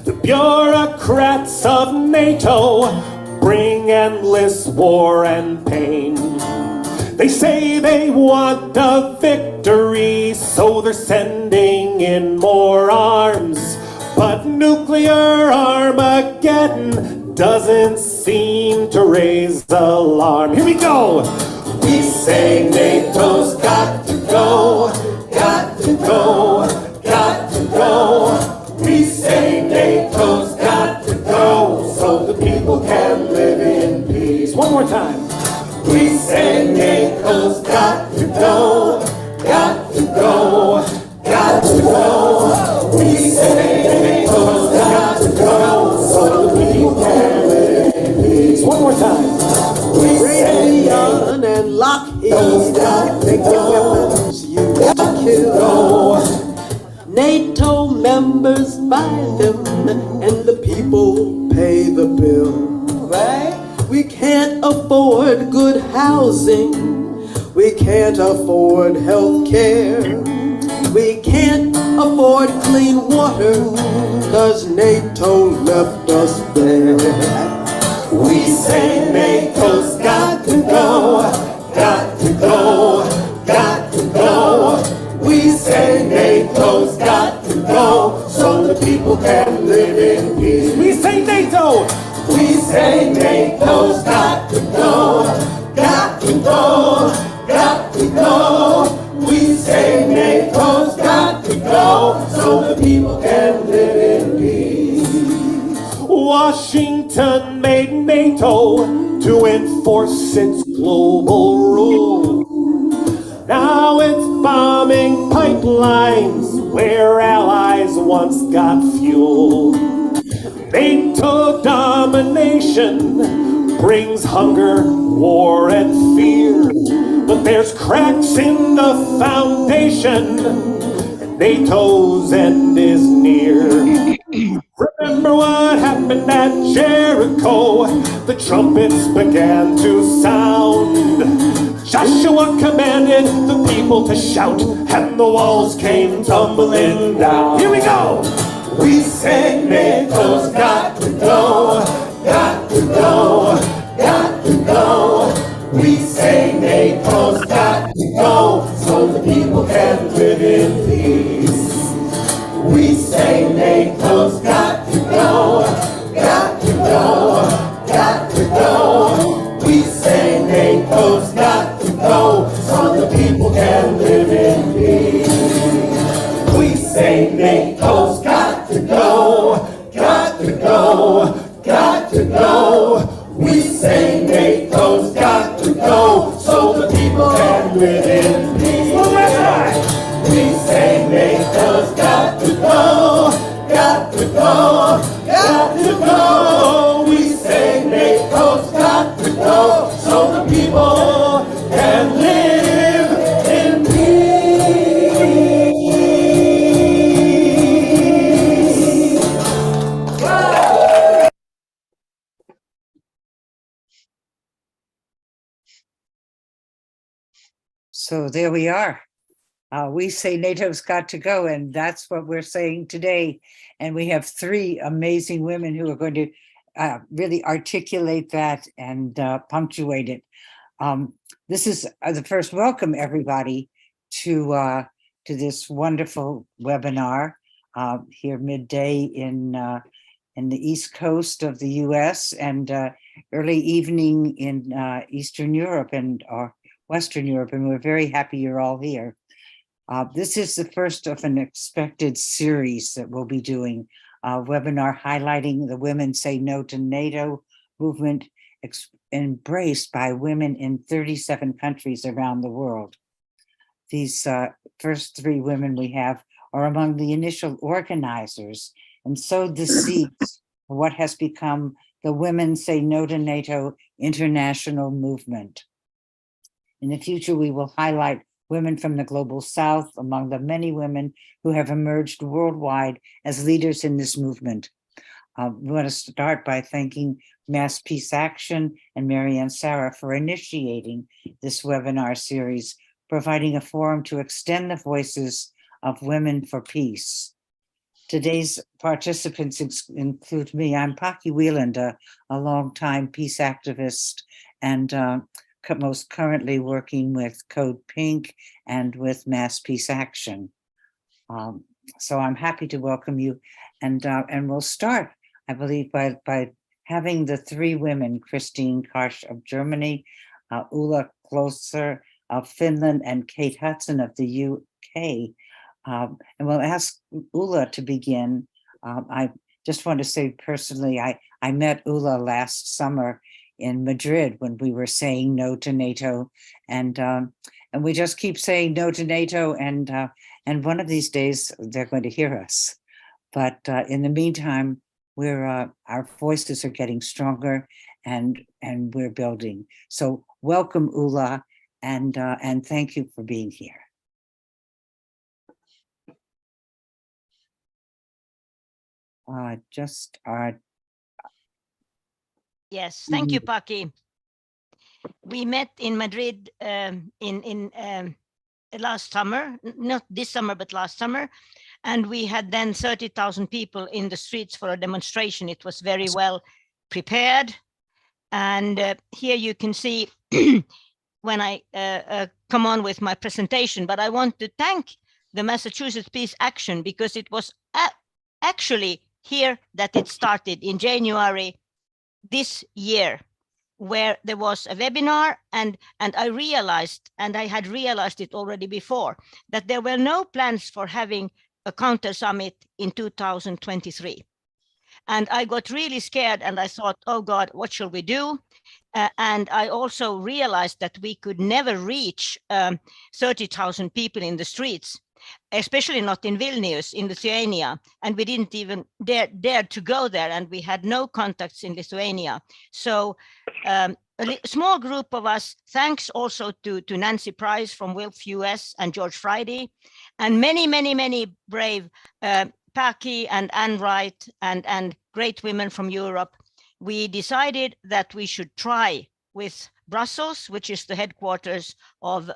The bureaucrats of NATO bring endless war and pain. They say they want a victory, so they're sending in more arms. But nuclear Armageddon doesn't seem to raise alarm. Here we go! We say NATO's got to go, got to go, got to go. We say NATO's got to go, so the people can live in peace. One more time. We say NATO's got to go, got to go, got to go. We say NATO's got to go, so the people can live in peace. One more time. We say young and Lockheed's got to go, used to kill. NATO members buy them, and the people pay the bill. Right? We can't afford good housing. We can't afford health care. We can't afford clean water, 'cause NATO left us there. We say NATO's got to go, got to go, got to go. We say NATO's got to go, so the people can live in peace. We say NATO! We say NATO's got to go, got to go, got to go. We say NATO's got to go, so the people can live in peace. Washington made NATO to enforce its global rule. Now it's bombing pipelines where allies once got fuel. NATO domination brings hunger, war, and fear. But there's cracks in the foundation, and NATO's end is near. Remember what happened at Jericho? The trumpets began to sound. Joshua commanded the people to shout, and the walls came tumbling down. Here we go! We say NATO's got to go, got to go, got to go. We say NATO's got to go, so the people can live in peace. We say NATO's got to go, got to go, got to go. We say NATO's got to go, so the people can live in peace. We say NATO's got to go, got to go, got to go. We say NATO's got to go, so the people can live in peace. We say NATO's got to go, got to go, got to go. We say NATO's got to go, so the people can live in peace. So there we are. We say NATO's got to go, and that's what we're saying today. And we have three amazing women who are going to really articulate that and punctuate it. This is the first welcome, everybody, to this wonderful webinar here midday in the East Coast of the U.S. and early evening in Eastern Europe or Western Europe, and we're very happy you're all here. This is the first of an expected series that we'll be doing, a webinar highlighting the Women Say No to NATO movement embraced by women in 37 countries around the world. These first three women we have are among the initial organizers and sowed the seeds for what has become the Women Say No to NATO international movement. In the future, we will highlight women from the global south among the many women who have emerged worldwide as leaders in this movement. We want to start by thanking Mass Peace Action and Marianne Sarah for initiating this webinar series, providing a forum to extend the voices of women for peace. Today's participants include me. I'm Paki Wieland, a longtime peace activist and most currently working with Code Pink and with Mass Peace Action. So I'm happy to welcome you, and we'll start, I believe, by having the three women: Christine Karsch of Germany, Ulla Kloser of Finland, and Kate Hudson of the UK. And we'll ask Ulla to begin. I just want to say personally, I met Ulla last summer in Madrid when we were saying no to NATO, and we just keep saying no to NATO, and one of these days they're going to hear us. But in the meantime, our voices are getting stronger, and we're building. So welcome, Ulla, and thank you for being here. Yes, thank you, Paki. We met in Madrid in last summer, not this summer, but last summer. And we had then 30,000 people in the streets for a demonstration. It was very well prepared. And here you can see when I come on with my presentation, but I want to thank the Massachusetts Peace Action, because it was actually here that it started in January this year, where there was a webinar, and I realized, and I had realized it already before, that there were no plans for having a counter summit in 2023. And I got really scared, and I thought, oh God, what shall we do? And I also realized that we could never reach 30,000 people in the streets, especially not in Vilnius, in Lithuania. And we didn't even dare to go there, and we had no contacts in Lithuania. So a small group of us, thanks also to Nancy Price from Wilf US and George Friday, and many brave Paki and Anne Wright and great women from Europe, we decided that we should try with Brussels, which is the headquarters of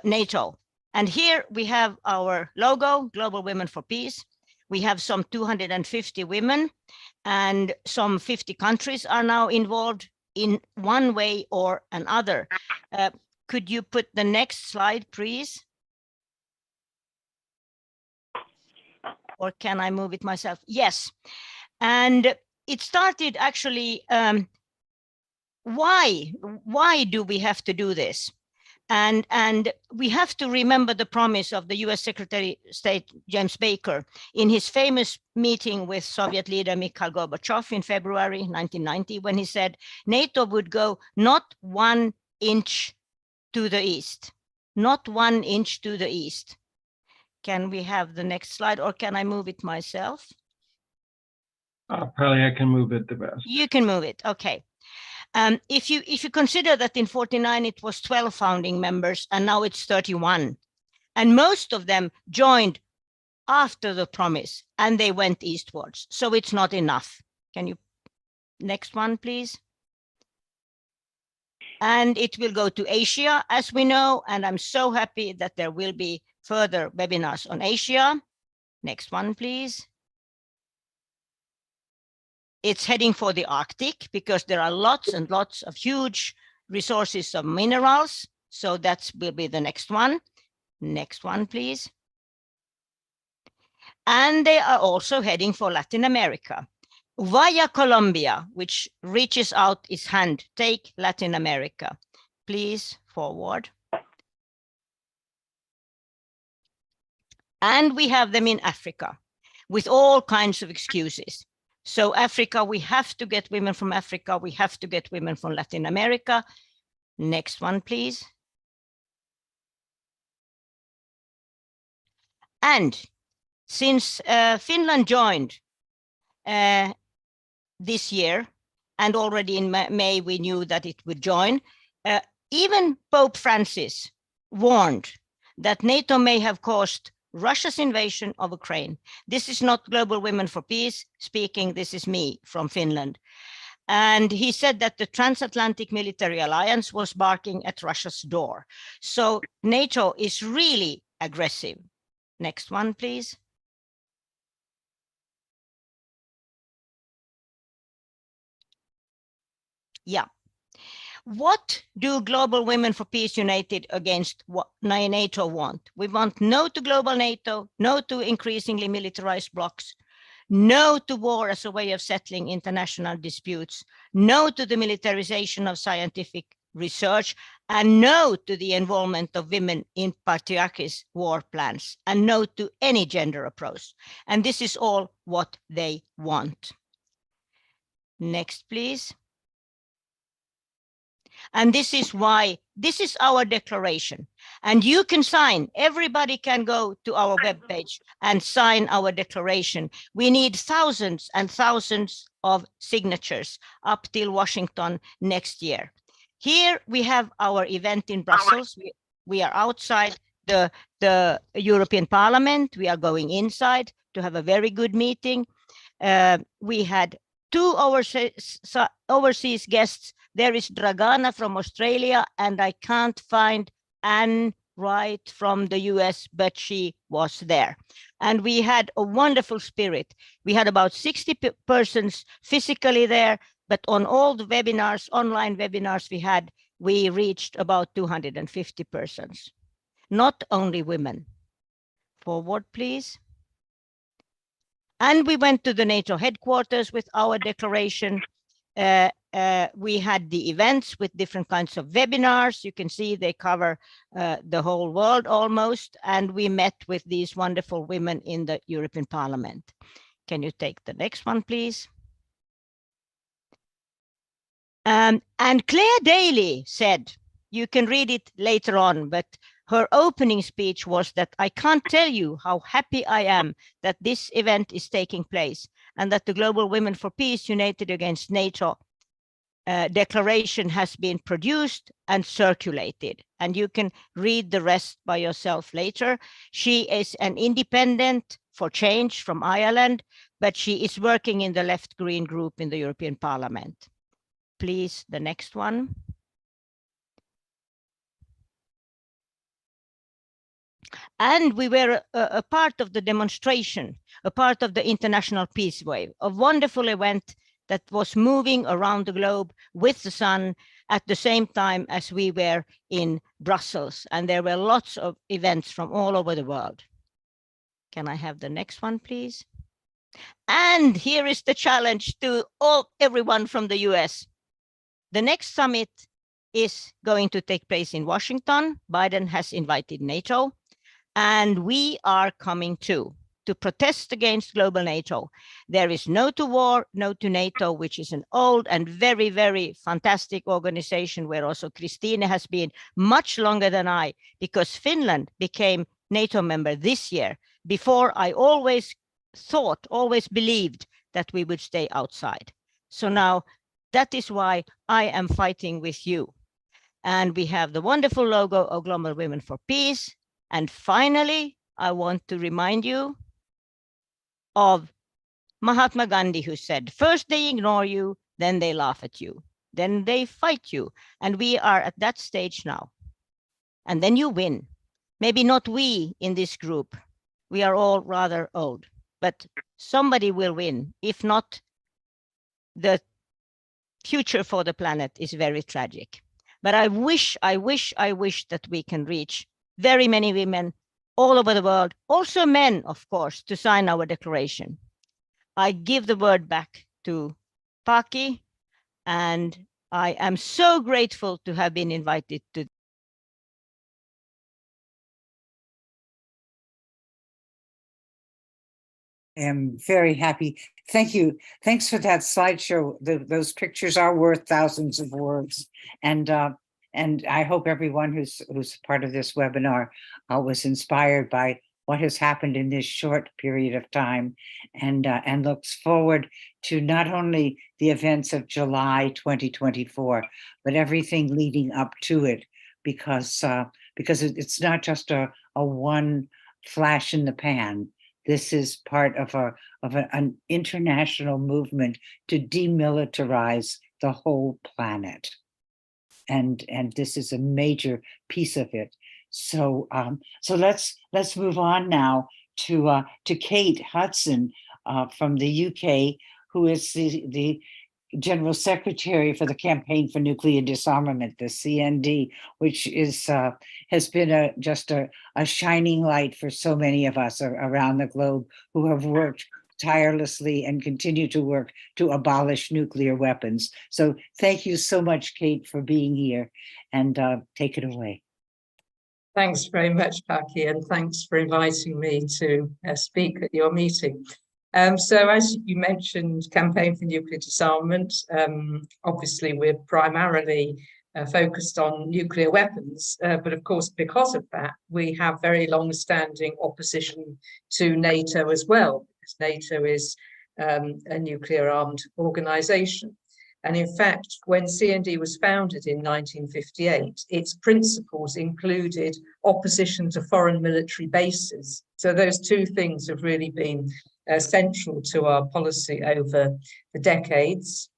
NATO. And here we have our logo, Global Women for Peace. We have some 250 women, and some 50 countries are now involved in one way or another. Could you put the next slide, please? Or can I move it myself? Yes. And it started actually, why do we have to do this? And we have to remember the promise of the US Secretary of State James Baker in his famous meeting with Soviet leader Mikhail Gorbachev in February 1990, when he said NATO would go not 1 inch to the east, not 1 inch to the east. Can we have the next slide, or can I move it myself? Probably I can move it the best. You can move it, okay. If you consider that in 49 it was 12 founding members, and now it's 31, and most of them joined after the promise, and they went eastwards, so it's not enough. Can you, next one, please? And it will go to Asia, as we know, and I'm so happy that there will be further webinars on Asia. Next one, please. It's heading for the Arctic, because there are lots and lots of huge resources of minerals. So that will be the next one. Next one, please. And they are also heading for Latin America via Colombia, which reaches out its hand. Take Latin America, please, forward. And we have them in Africa with all kinds of excuses. So Africa, we have to get women from Africa. We have to get women from Latin America. Next one, please. And since Finland joined this year, and already in May we knew that it would join, even Pope Francis warned that NATO may have caused Russia's invasion of Ukraine. This is not Global Women for Peace speaking, this is me from Finland. And he said that the transatlantic military alliance was barking at Russia's door. So NATO is really aggressive. Next one, please. Yeah. What do Global Women for Peace United Against NATO want? We want no to global NATO, no to increasingly militarized blocs, no to war as a way of settling international disputes, no to the militarization of scientific research, and no to the involvement of women in patriarchy's war plans, and no to any gender approach. And this is all what they want. Next, please. And this is why, this is our declaration. And you can sign, everybody can go to our webpage and sign our declaration. We need thousands and thousands of signatures up till Washington next year. Here we have our event in Brussels. We are outside the European Parliament. We are going inside to have a very good meeting. We had 2 overseas guests. There is Dragana from Australia, and I can't find Anne Wright from the US, but she was there. And we had a wonderful spirit. We had about 60 persons physically there, but on all the webinars, online webinars we reached about 250 persons, not only women. Forward, please. And we went to the NATO headquarters with our declaration. We had the events with different kinds of webinars. You can see they cover the whole world almost. And we met with these wonderful women in the European Parliament. Can you take the next one, please? And Claire Daly said, you can read it later on, but her opening speech was that I can't tell you how happy I am that this event is taking place and that the Global Women for Peace United Against NATO declaration has been produced and circulated. And you can read the rest by yourself later. She is an independent for change from Ireland, but she is working in the Left Green group in the European Parliament. Please, the next one. And we were a part of the demonstration, a part of the International Peace Wave, a wonderful event that was moving around the globe with the sun at the same time as we were in Brussels. And there were lots of events from all over the world. Can I have the next one, please? And here is the challenge to everyone from the US. The next summit is going to take place in Washington. Biden has invited NATO. And we are coming too, to protest against global NATO. There is no to war, no to NATO, which is an old and very, very fantastic organization where also Christine has been much longer than I, because Finland became NATO member this year. Before, I always believed that we would stay outside. So now that is why I am fighting with you. And we have the wonderful logo of Global Women for Peace. And finally, I want to remind you of Mahatma Gandhi, who said, first they ignore you, then they laugh at you, then they fight you. And we are at that stage now. And then you win. Maybe not we in this group. We are all rather old, but somebody will win. If not, the future for the planet is very tragic. But I wish that we can reach very many women all over the world, also men, of course, to sign our declaration. I give the word back to Paki, and I am so grateful to have been invited to. I am very happy. Thank you. Thanks for that slideshow. Those pictures are worth thousands of words. And I hope everyone who's part of this webinar was inspired by what has happened in this short period of time, and looks forward to not only the events of July 2024, but everything leading up to it, because it's not just a one flash in the pan. This is part of an international movement to demilitarize the whole planet. And this is a major piece of it. So let's move on now to Kate Hudson from the UK, who is the General Secretary for the Campaign for Nuclear Disarmament, the CND, which is has been just a shining light for so many of us around the globe who have worked tirelessly and continue to work to abolish nuclear weapons. So thank you so much, Kate, for being here, and take it away. Thanks very much, Paki, and thanks for inviting me to speak at your meeting. So as you mentioned, Campaign for Nuclear Disarmament, obviously we're primarily focused on nuclear weapons, but of course, because of that, we have very long-standing opposition to NATO as well, because NATO is a nuclear-armed organization. And in fact, when CND was founded in 1958, its principles included opposition to foreign military bases. So those two things have really been central to our policy over the decades.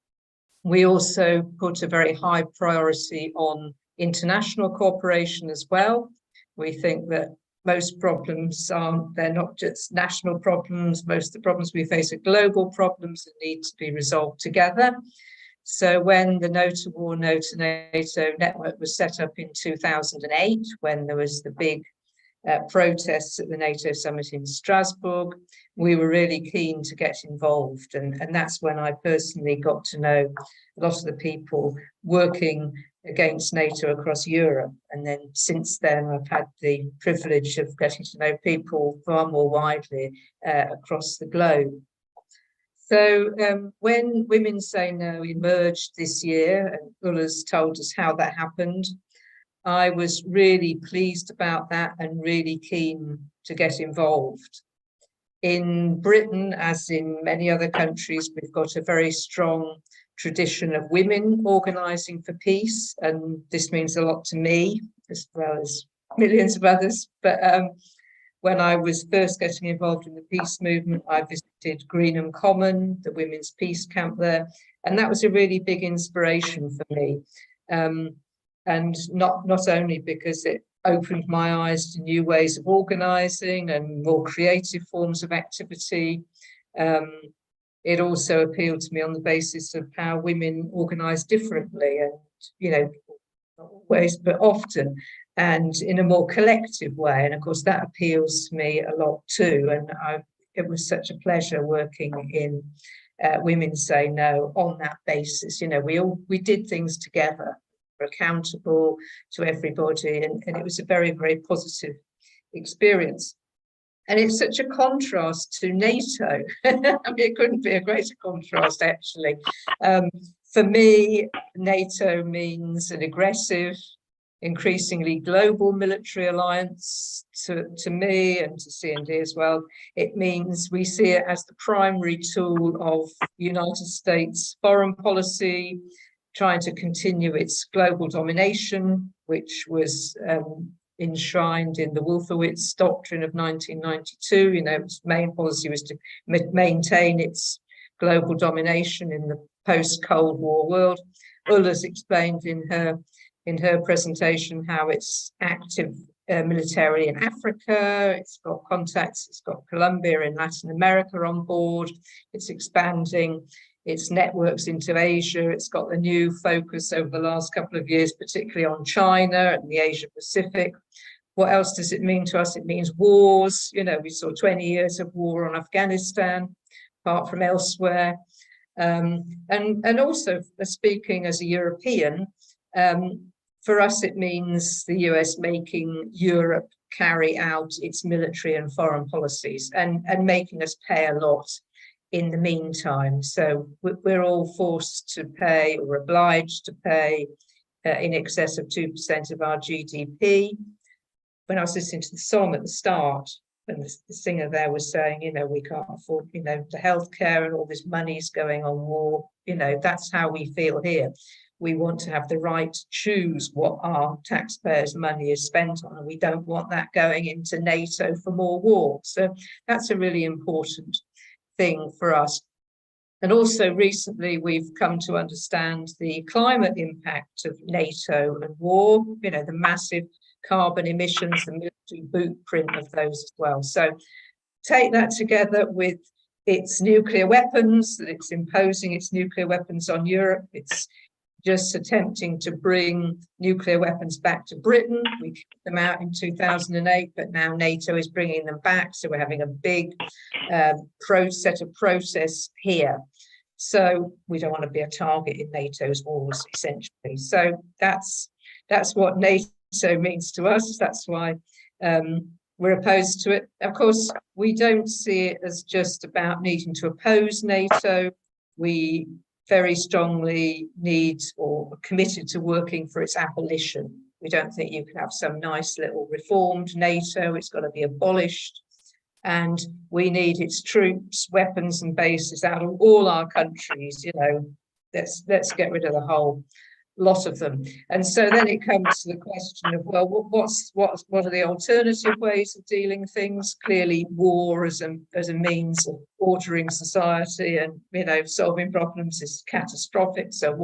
We also put a very high priority on international cooperation as well. We think that most problems they're not just national problems. Most of the problems we face are global problems that need to be resolved together. So when the No to War, No to NATO network was set up in 2008, when there was the big protests at the NATO summit in Strasbourg, we were really keen to get involved. And that's when I personally got to know a lot of the people working against NATO across Europe. And then since then, I've had the privilege of getting to know people far more widely across the globe. So when Women Say No emerged this year, and Ulla's told us how that happened, I was really pleased about that and really keen to get involved. In Britain, as in many other countries, we've got a very strong tradition of women organising for peace, and this means a lot to me, as well as millions of others. But when I was first getting involved in the peace movement, I visited Greenham Common, the women's peace camp there, and that was a really big inspiration for me. And not only because it opened my eyes to new ways of organising and more creative forms of activity, it also appealed to me on the basis of how women organise differently and, you know, not always, but often, and in a more collective way. And of course, that appeals to me a lot too. And it was such a pleasure working in Women Say No on that basis. You know, we did things together, we're accountable to everybody, and it was a very, very positive experience. And it's such a contrast to NATO. I mean, it couldn't be a greater contrast, actually. For me, NATO means an aggressive, increasingly global military alliance. To me and to CND as well, it means we see it as the primary tool of United States foreign policy, trying to continue its global domination, which was enshrined in the Wolfowitz Doctrine of 1992. You know, its main policy was to maintain its global domination in the post-Cold War world. Ulla's explained in her presentation how it's active militarily in Africa, it's got contacts, it's got Colombia in Latin America on board, it's expanding its networks into Asia, it's got the new focus over the last couple of years, particularly on China and the Asia Pacific. What else does it mean to us? It means wars. You know, we saw 20 years of war on Afghanistan, apart from elsewhere. And also speaking as a European, for us, it means the US making Europe carry out its military and foreign policies and making us pay a lot in the meantime. So we're all forced to pay or obliged to pay in excess of 2% of our GDP. When I was listening to the song at the start, and the singer there was saying, you know, we can't afford, you know, the healthcare and all this money is going on war. You know, that's how we feel here. We want to have the right to choose what our taxpayers' money is spent on, and we don't want that going into NATO for more war. So that's a really important thing for us. And also recently, we've come to understand the climate impact of NATO and war, you know, the massive carbon emissions, the military bootprint of those as well. So take that together with its nuclear weapons, that it's imposing its nuclear weapons on Europe. It's just attempting to bring nuclear weapons back to Britain. We kicked them out in 2008, but now NATO is bringing them back. So we're having a big set of process here. So we don't want to be a target in NATO's wars, essentially. So that's what NATO means to us. That's why we're opposed to it. Of course, we don't see it as just about needing to oppose NATO. We very strongly need or are committed to working for its abolition. We don't think you can have some nice little reformed NATO. It's got to be abolished. And we need its troops, weapons and bases out of all our countries. You know, let's get rid of the whole lot of them. And so then it comes to the question of, well, what are the alternative ways of dealing things? Clearly, war as a means of ordering society and, you know, solving problems is catastrophic. So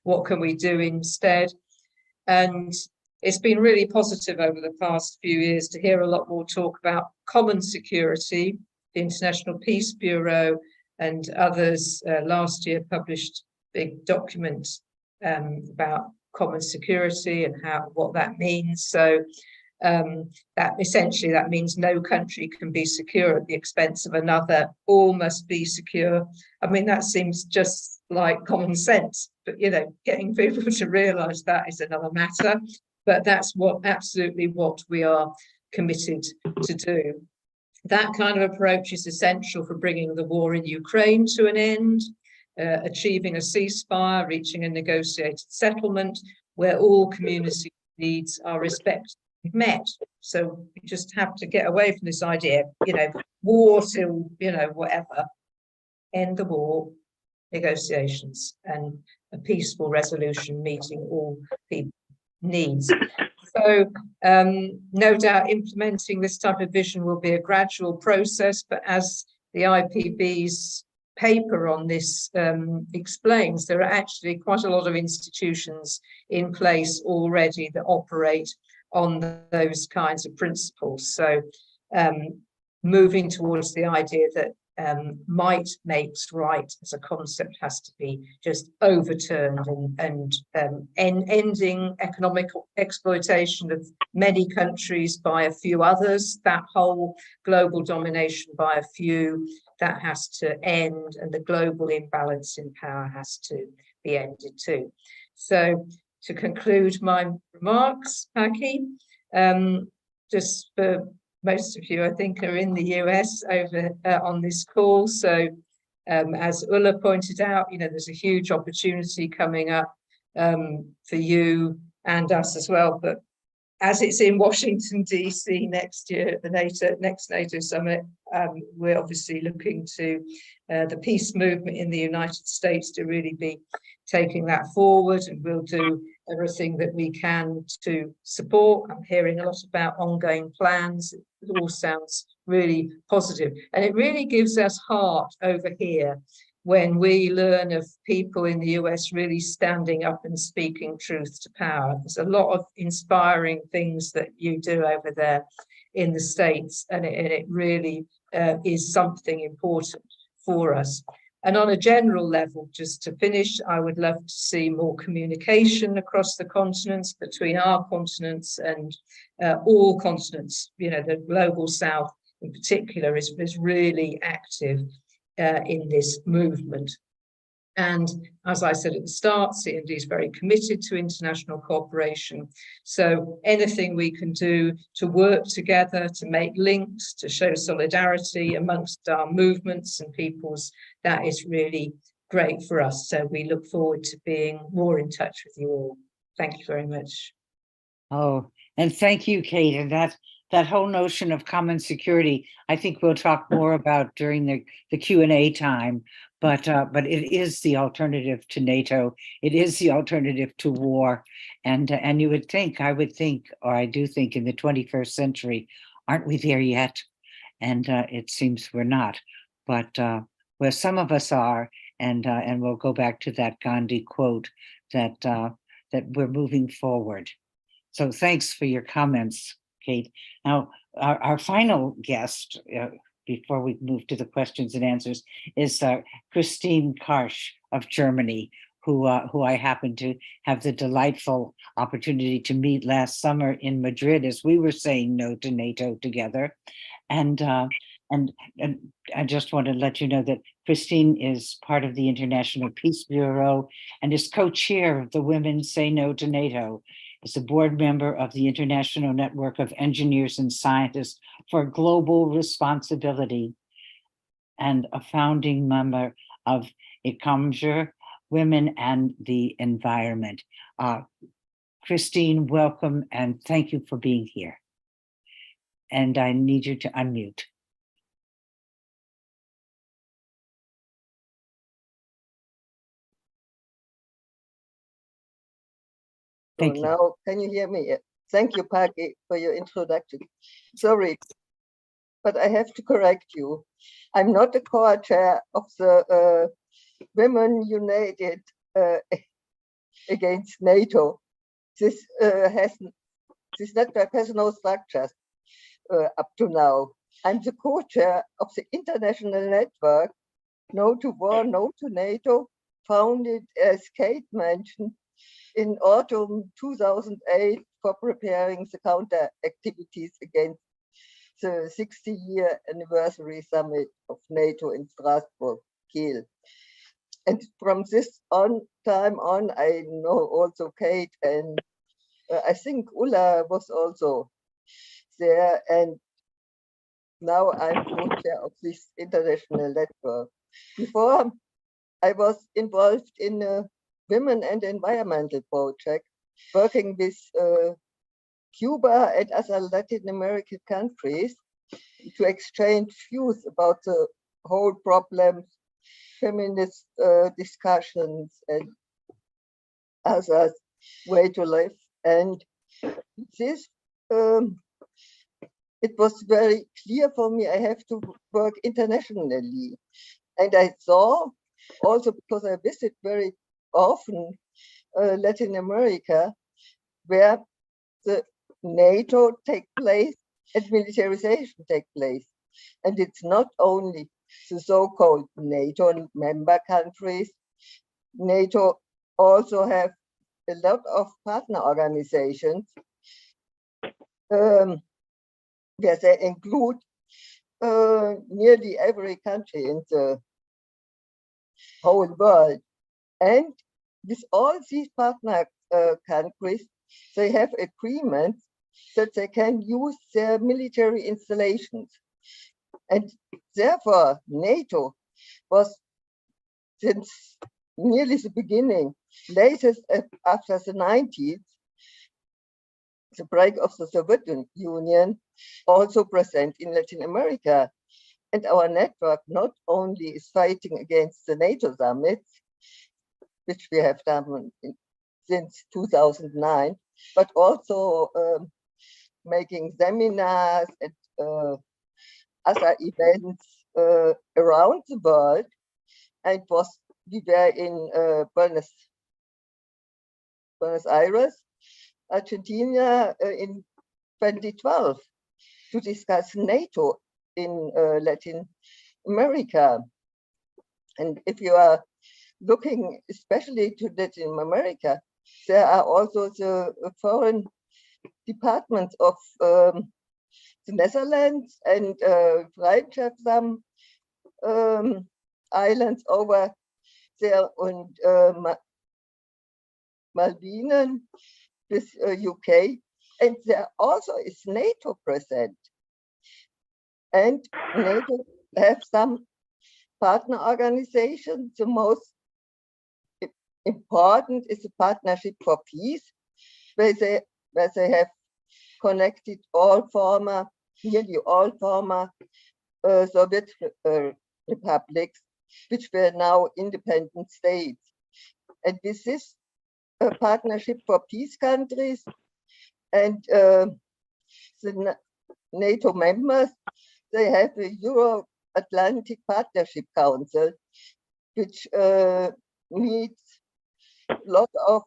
what can we do instead? And it's been really positive over the past few years to hear a lot more talk about common security. The International Peace Bureau and others last year published big documents about common security and what that means. So that essentially that means no country can be secure at the expense of another. All must be secure. I mean, that seems just like common sense, but you know, getting people to realise that is another matter. But that's absolutely what we are committed to do. That kind of approach is essential for bringing the war in Ukraine to an end, achieving a ceasefire, reaching a negotiated settlement where all community needs are respected and met. So we just have to get away from this idea, you know, war till, you know, whatever, end the war, negotiations, and a peaceful resolution meeting all people needs. So no doubt implementing this type of vision will be a gradual process, but as the IPB's paper on this explains, there are actually quite a lot of institutions in place already that operate on those kinds of principles. So moving towards the idea that might makes right as a concept has to be just overturned, and ending economic exploitation of many countries by a few others, that whole global domination by a few, that has to end, and the global imbalance in power has to be ended too. So to conclude my remarks, Paki, just for most of you, I think, are in the US over on this call. So as Ulla pointed out, you know, there's a huge opportunity coming up for you and us as well. But as it's in Washington, DC next year at the next NATO summit, we're obviously looking to the peace movement in the United States to really be taking that forward, and we'll do everything that we can to support. I'm hearing a lot about ongoing plans. It all sounds really positive, and it really gives us heart over here when we learn of people in the US really standing up and speaking truth to power. There's a lot of inspiring things that you do over there in the States, and it really is something important for us. And on a general level, just to finish, I would love to see more communication across the continents, between our continents and all continents. You know, the global South in particular is really active in this movement. And as I said at the start, CND is very committed to international cooperation. So anything we can do to work together, to make links, to show solidarity amongst our movements and peoples, that is really great for us. So we look forward to being more in touch with you all. Thank you very much. Oh, and thank you, Kate. And that whole notion of common security, I think we'll talk more about during the Q&A time. But it is the alternative to NATO. It is the alternative to war. And you would think, I would think, or I do think, in the 21st century, aren't we there yet? And it seems we're not. But where some of us are, and we'll go back to that Gandhi quote, that we're moving forward. So thanks for your comments, Kate. Now, our final guest, before we move to the questions and answers, is Christine Karsch of Germany, who I happened to have the delightful opportunity to meet last summer in Madrid as we were saying no to NATO together. And I just want to let you know that Christine is part of the International Peace Bureau and is co-chair of the Women Say No to NATO. Is a board member of the International Network of Engineers and Scientists for Global Responsibility and a founding member of ICOMJER, Women and the Environment. Christine, welcome and thank you for being here. And I need you to unmute. Thank you. Now, can you hear me? Thank you, Paki, for your introduction. Sorry, but I have to correct you. I'm not the co-chair of the Women United Against NATO. This network has no structures up to now. I'm the co-chair of the international network No to War, No to NATO, founded, as Kate mentioned, in autumn 2008 for preparing the counter activities against the 60-year anniversary summit of NATO in Strasbourg, Kiel. And from this time on, I know also Kate, and I think Ulla was also there. And now I'm co-chair of this international network. Before, I was involved in a women and environmental project, working with Cuba and other Latin American countries to exchange views about the whole problem, feminist discussions and others way to live. And this, it was very clear for me I have to work internationally. And I saw also, because I visit very often Latin America, where the NATO take place and militarization take place. And it's not only the so-called NATO member countries. NATO also have a lot of partner organizations where they include nearly every country in the whole world. And with all these partner countries, they have agreements that they can use their military installations. And therefore, NATO was, since nearly the beginning, latest after the 90s, the break of the Soviet Union, also present in Latin America. And our network not only is fighting against the NATO summits, which we have done since 2009, but also making seminars and other events around the world. And we were in Buenos Aires, Argentina in 2012 to discuss NATO in Latin America. And if you are looking especially to Latin America, there are also the foreign departments of the Netherlands, and France have some islands over there, and Maldives with UK, and there also is NATO present. And NATO have some partner organizations. The most important is the Partnership for Peace, where they have connected nearly all former Soviet republics, which were now independent states. And with this Partnership for Peace countries and the NATO members, they have a Euro-Atlantic Partnership Council, which meets a lot of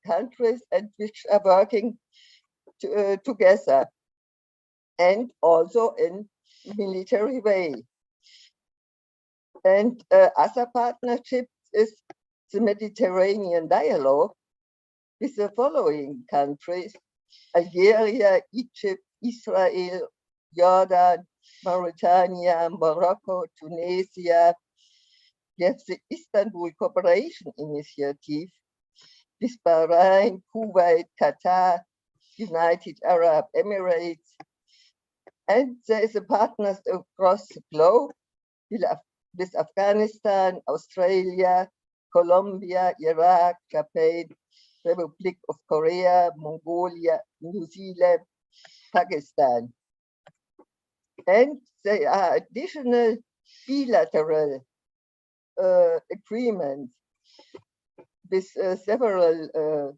countries and which are working together. And also in military way. And other partnerships is the Mediterranean dialogue with the following countries: Algeria, Egypt, Israel, Jordan, Mauritania, Morocco, Tunisia. We have the Istanbul Cooperation Initiative with Bahrain, Kuwait, Qatar, United Arab Emirates. And there is a partners across the globe with Afghanistan, Australia, Colombia, Iraq, Japan, Republic of Korea, Mongolia, New Zealand, Pakistan. And there are additional bilateral agreements with several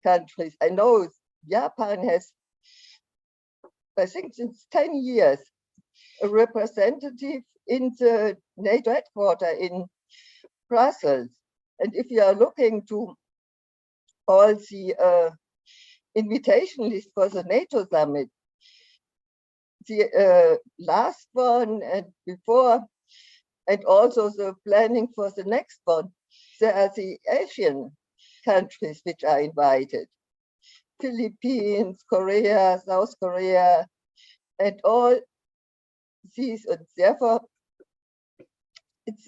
countries. I know Japan has, I think since 10 years, a representative in the NATO headquarters in Brussels. And if you are looking to all the invitation list for the NATO summit, the last one and before, and also the planning for the next one, there are the Asian countries which are invited. Philippines, Korea, South Korea, and all these, and therefore it's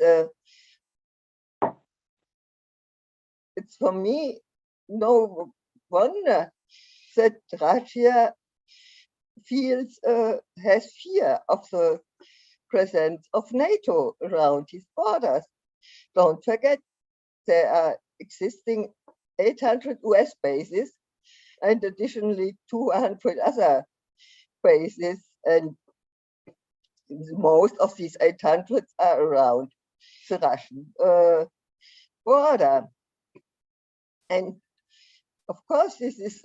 for me no wonder that Russia feels has fear of the presence of NATO around his borders. Don't forget, there are existing 800 US bases and additionally 200 other bases, and most of these 800 are around the Russian border. And of course, this is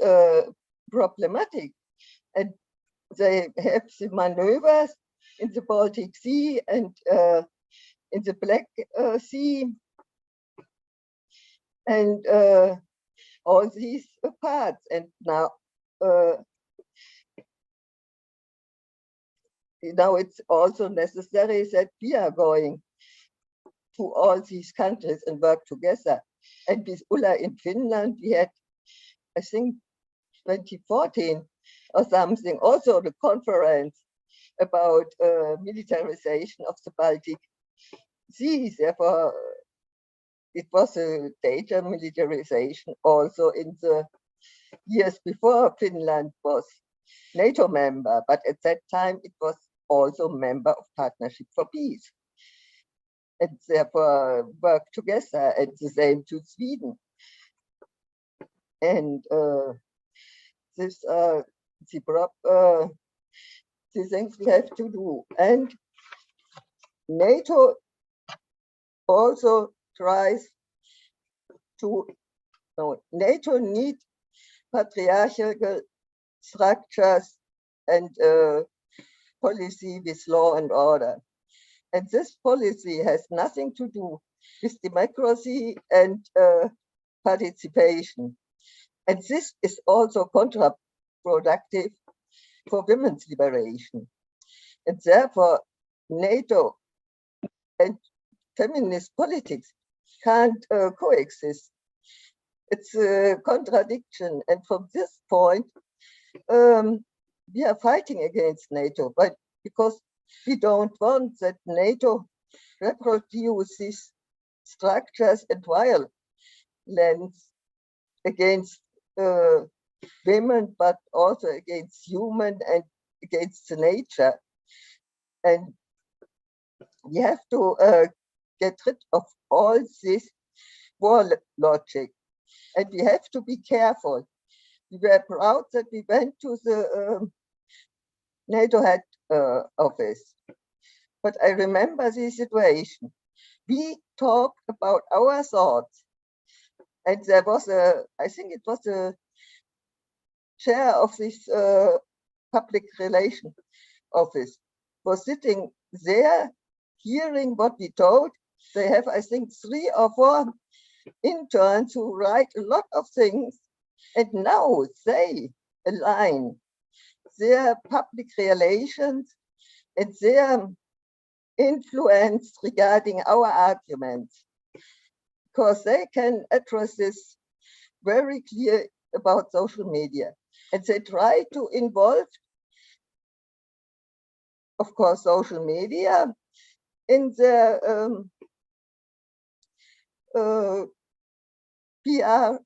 problematic. And they have the maneuvers in the Baltic Sea and in the Black Sea, and all these parts. And now it's also necessary that we are going to all these countries and work together. And with Ulla in Finland, we had, I think, 2014 or something, also the conference about militarization of the Baltic Sea. Therefore, it was a data militarization also in the years before Finland was NATO member, but at that time it was also member of Partnership for Peace. And therefore work together, and the same to Sweden. And this the things we have to do. And NATO also tries to, NATO needs patriarchal structures and policy with law and order. And this policy has nothing to do with democracy and participation. And this is also counterproductive for women's liberation. And therefore, NATO and feminist politics can't coexist. It's a contradiction. And from this point, we are fighting against NATO, but because we don't want that NATO reproduces structures and violence against women, but also against human and against the nature. And we have to get rid of all this war logic. And we have to be careful. We were proud that we went to the NATO head office. But I remember the situation. We talked about our thoughts. And there was I think it was a chair of this public relations office was sitting there hearing what we told. They have, I think, 3 or 4 interns who write a lot of things, and now they align their public relations and their influence regarding our arguments, because they can address this very clear about social media. And they try to involve, of course, social media in their PR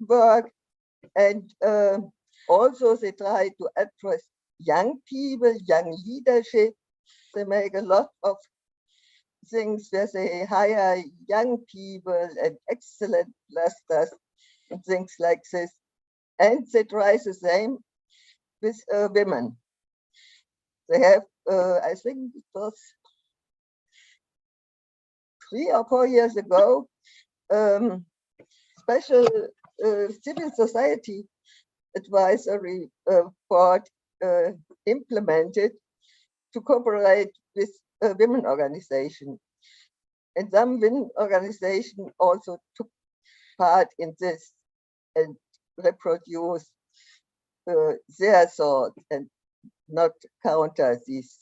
work, and also they try to address young people, young leadership. They make a lot of things where they hire young people and excellent clusters and things like this. And they try the same with women. They have, I think it was 3 or 4 years ago, special civil society advisory board implemented to cooperate with a women organization. And some women organization also took part in this and reproduced their thoughts and not counter these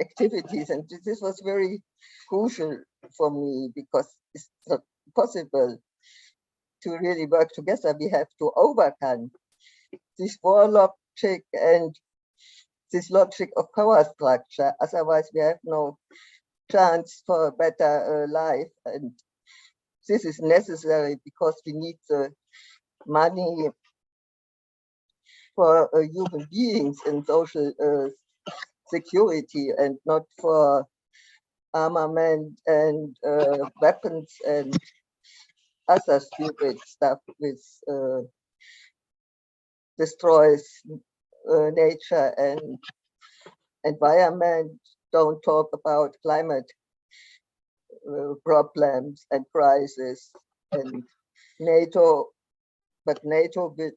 activities. And this was very crucial for me, because it's not possible to really work together. We have to overcome this war logic and this logic of power structure. Otherwise, we have no chance for a better life. And this is necessary because we need the money for human beings in social security, and not for armament and weapons and other stupid stuff which destroys nature and environment. Don't talk about climate problems and crises. And NATO, but NATO will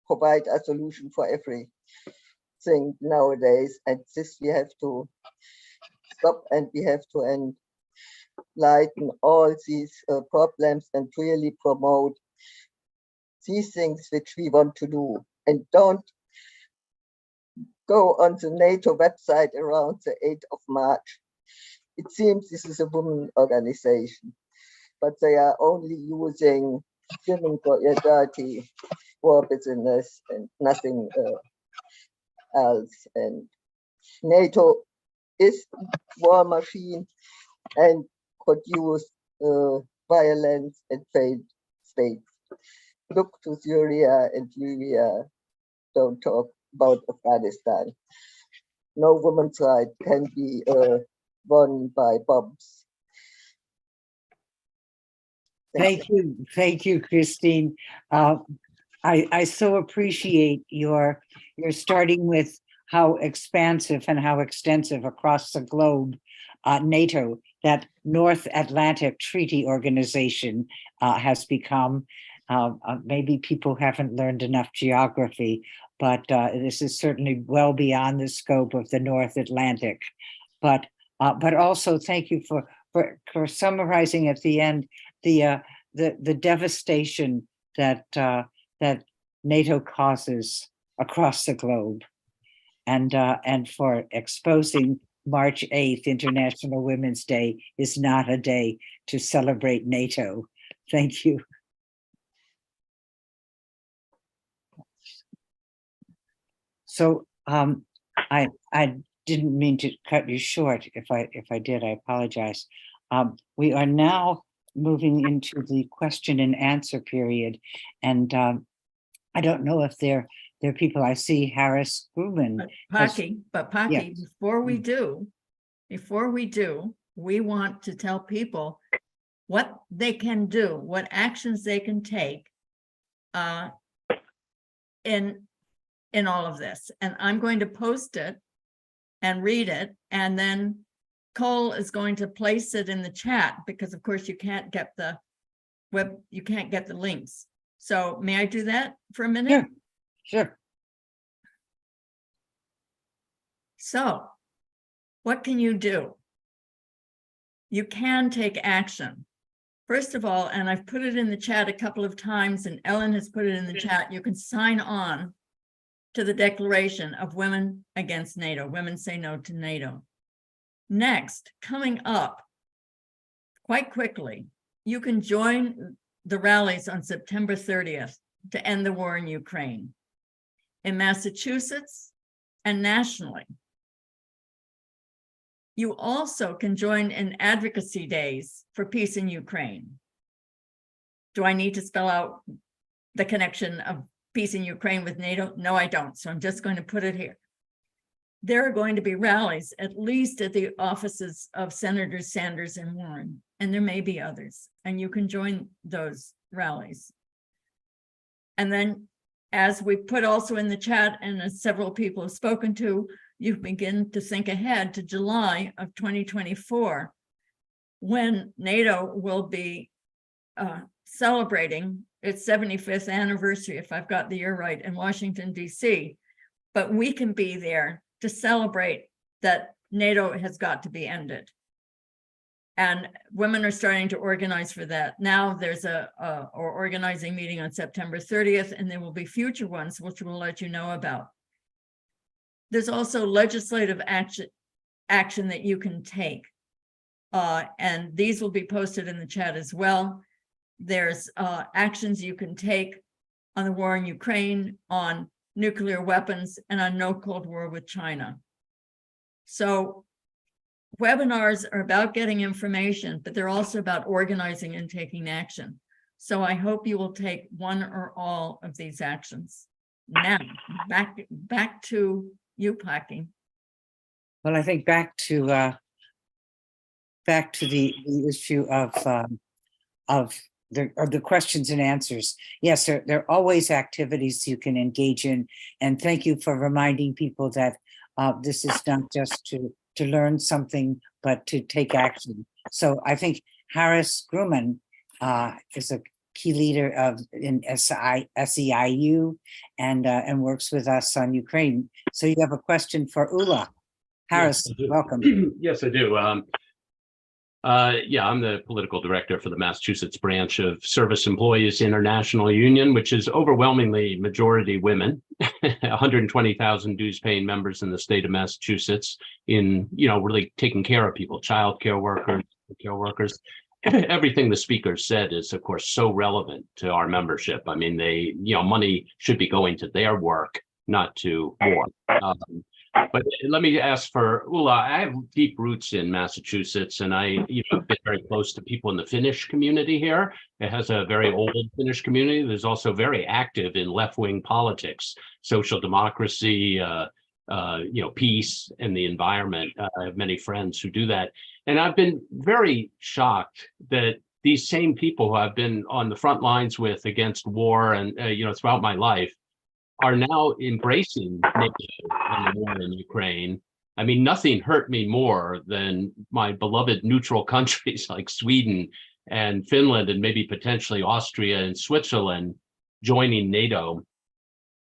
provide a solution for everything nowadays, and this we have to stop, and we have to enlighten all these problems and really promote these things which we want to do. And don't go on the NATO website around the 8th of March. It seems this is a women organization, but they are only using women for their dirty war business and nothing else. And NATO is war machine and produce violence and failed states. Look to Syria and Libya. Don't talk about Afghanistan. No woman's right can be won by bombs. Thank you, Christine. I so appreciate your starting with how expansive and how extensive across the globe NATO, that North Atlantic Treaty Organization, has become. Maybe people haven't learned enough geography, but this is certainly well beyond the scope of the North Atlantic. But also thank you for summarizing at the end the devastation that that NATO causes across the globe, and for exposing March 8th, International Women's Day, is not a day to celebrate NATO. Thank you. So I didn't mean to cut you short. If I did, I apologize. We are now moving into the question and answer period, and I don't know if there are people. I see Harris Grubman. Paki, yes. before we do, we want to tell people what they can do, what actions they can take in all of this. And I'm going to post it and read it, and then Cole is going to place it in the chat, because of course you can't get the links. So may I do that for a minute? Sure. So what can you do? You can take action. First of all, and I've put it in the chat a couple of times, and Ellen has put it in the chat, you can sign on to the declaration of Women Against NATO. Women Say No to NATO. Next, coming up quite quickly, you can join the rallies on September 30th to end the war in Ukraine in Massachusetts and nationally. You also can join in advocacy days for peace in Ukraine. Do I need to spell out the connection of peace in Ukraine with NATO? No, I don't. So I'm just going to put it here. There are going to be rallies, at least at the offices of Senators Sanders and Warren, and there may be others, and you can join those rallies. And then, as we put also in the chat, and as several people have spoken to, you begin to think ahead to July of 2024, when NATO will be celebrating its 75th anniversary, if I've got the year right, in Washington, D.C. But we can be there to celebrate that NATO has got to be ended. And women are starting to organize for that. Now there's a organizing meeting on September 30th, and there will be future ones, which we'll let you know about. There's also legislative action that you can take. And these will be posted in the chat as well. There's actions you can take on the war in Ukraine, on nuclear weapons, and on no Cold War with China. So webinars are about getting information, but they're also about organizing and taking action. So I hope you will take one or all of these actions. Now, back to you, Paki. Well, I think back to the issue of the questions and answers. Yes, there are always activities you can engage in, and thank you for reminding people that this is not just to learn something, but to take action. So I think Harris Grumman is a key leader in SEIU and works with us on Ukraine. So you have a question for Ula. Harris, yes, welcome. Yes, I do. Yeah, I'm the political director for the Massachusetts branch of Service Employees International Union, which is overwhelmingly majority women, 120,000 dues-paying members in the state of Massachusetts in, really taking care of people, child care workers, care workers. Everything the speaker said is, of course, so relevant to our membership. I mean, money should be going to their work, not to war. But let me ask for Ula. I have deep roots in Massachusetts, and I've been very close to people in the Finnish community here. It has a very old Finnish community. There's also very active in left-wing politics, social democracy, peace and the environment. I have many friends who do that. And I've been very shocked that these same people who I've been on the front lines with against war and, throughout my life are now embracing NATO and the war in Ukraine. I mean, nothing hurt me more than my beloved neutral countries like Sweden and Finland and maybe potentially Austria and Switzerland joining NATO,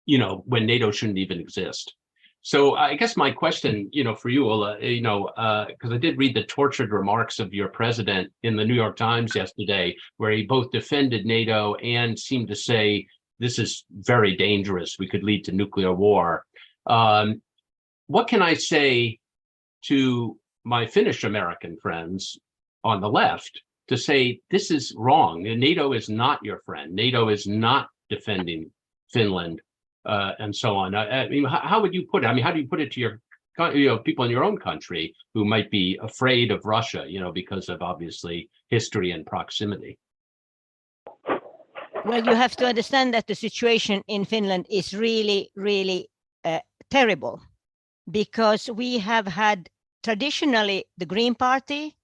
when NATO shouldn't even exist. So I guess my question, for you, Ulla, because I did read the tortured remarks of your president in the New York Times yesterday, where he both defended NATO and seemed to say, this is very dangerous. We could lead to nuclear war. What can I say to my Finnish American friends on the left to say, this is wrong? NATO is not your friend. NATO is not defending Finland. And so on. I mean, how would you put it? I mean, how do you put it to your, people in your own country who might be afraid of Russia, because of obviously history and proximity? Well, you have to understand that the situation in Finland is really, really terrible, because we have had traditionally the Green Party,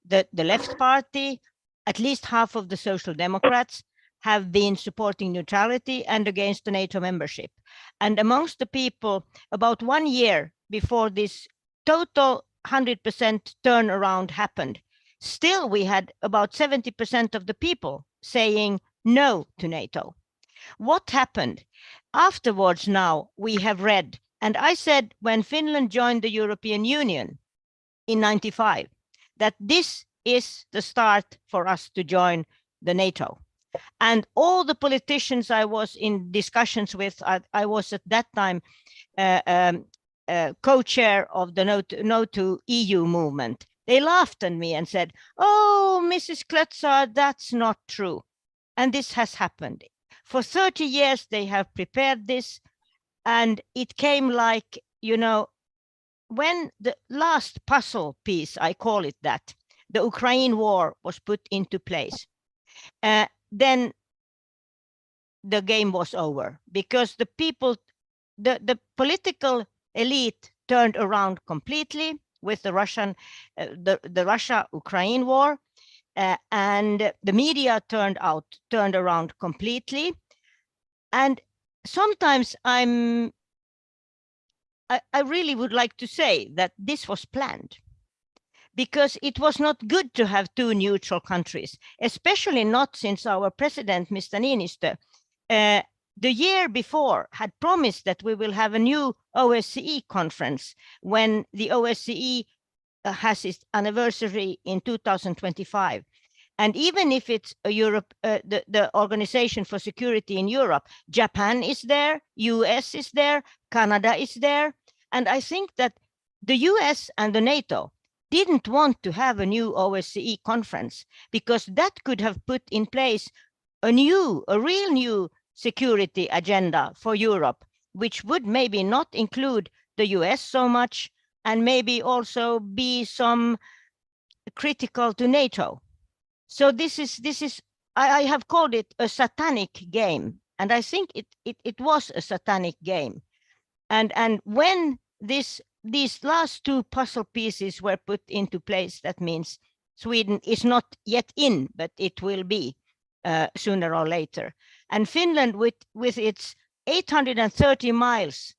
the Left Party, at least half of the Social Democrats have been supporting neutrality and against the NATO membership. And amongst the people, about 1 year before this total 100% turnaround happened, still we had about 70% of the people saying no to NATO. What happened? Afterwards now we have read, and I said when Finland joined the European Union in 95, that this is the start for us to join the NATO. And all the politicians I was in discussions with, I was at that time co-chair of the No to EU movement. They laughed at me and said, "Oh, Mrs. Klötzar, that's not true." And this has happened. For 30 years, they have prepared this. And it came like, you know, when the last puzzle piece, I call it that, the Ukraine war was put into place, then the game was over, because the people, the political elite turned around completely with the Russian, the Russia-Ukraine war, and the media turned around completely. And sometimes I really would like to say that this was planned, because it was not good to have two neutral countries, especially not since our president, Mr. Niinistö, the year before had promised that we will have a new OSCE conference when the OSCE has its anniversary in 2025. And even if it's a Europe, the Organization for Security in Europe, Japan is there, US is there, Canada is there. And I think that the US and the NATO didn't want to have a new OSCE conference, because that could have put in place a real new security agenda for Europe, which would maybe not include the US so much, and maybe also be some critical to NATO. So this is I have called it a satanic game, and I think it was a satanic game. And when these last two puzzle pieces were put into place, that means Sweden is not yet in, but it will be sooner or later. And Finland, with its 830 miles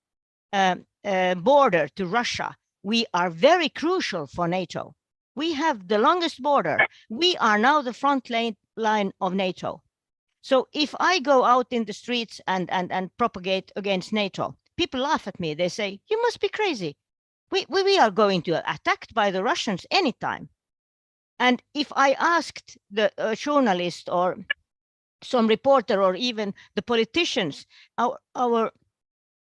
border to Russia, we are very crucial for NATO. We have the longest border. We are now the front line of NATO. So if I go out in the streets and propagate against NATO, people laugh at me. They say, "You must be crazy. We are going to be attacked by the Russians anytime." And if I asked the journalist or some reporter or even the politicians, our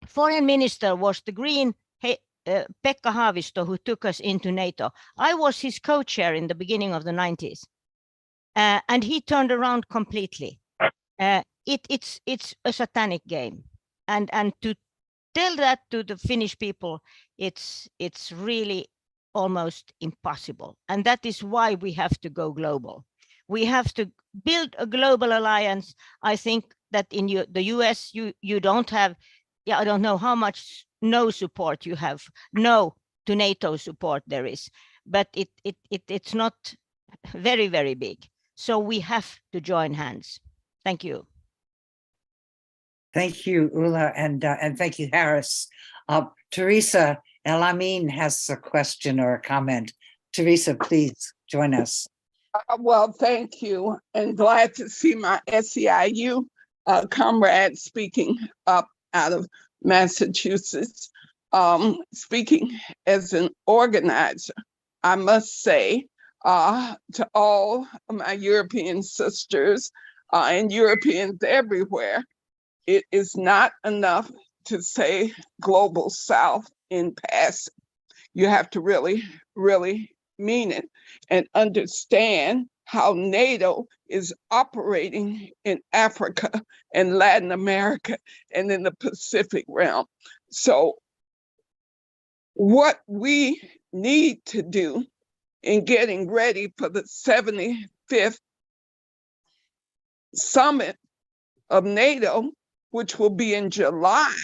foreign minister was the Green Pekka Haavisto, who took us into NATO. I was his co-chair in the beginning of the 90s, and he turned around completely. It's a satanic game, and to tell that to the Finnish people, it's really almost impossible. And that is why we have to go global. We have to build a global alliance. I think that in the US, you don't have, I don't know how much no support you have. No to NATO support there is, but it's not very, very big. So we have to join hands. Thank you. Thank you, Ulla, and thank you, Harris. Teresa Elamin has a question or a comment. Teresa, please join us. Well, thank you, and glad to see my SEIU comrade speaking up out of Massachusetts. Speaking as an organizer, I must say to all my European sisters and Europeans everywhere, it is not enough to say global South in passing. You have to really, really mean it and understand how NATO is operating in Africa and Latin America and in the Pacific realm. So what we need to do in getting ready for the 75th summit of NATO, which will be in July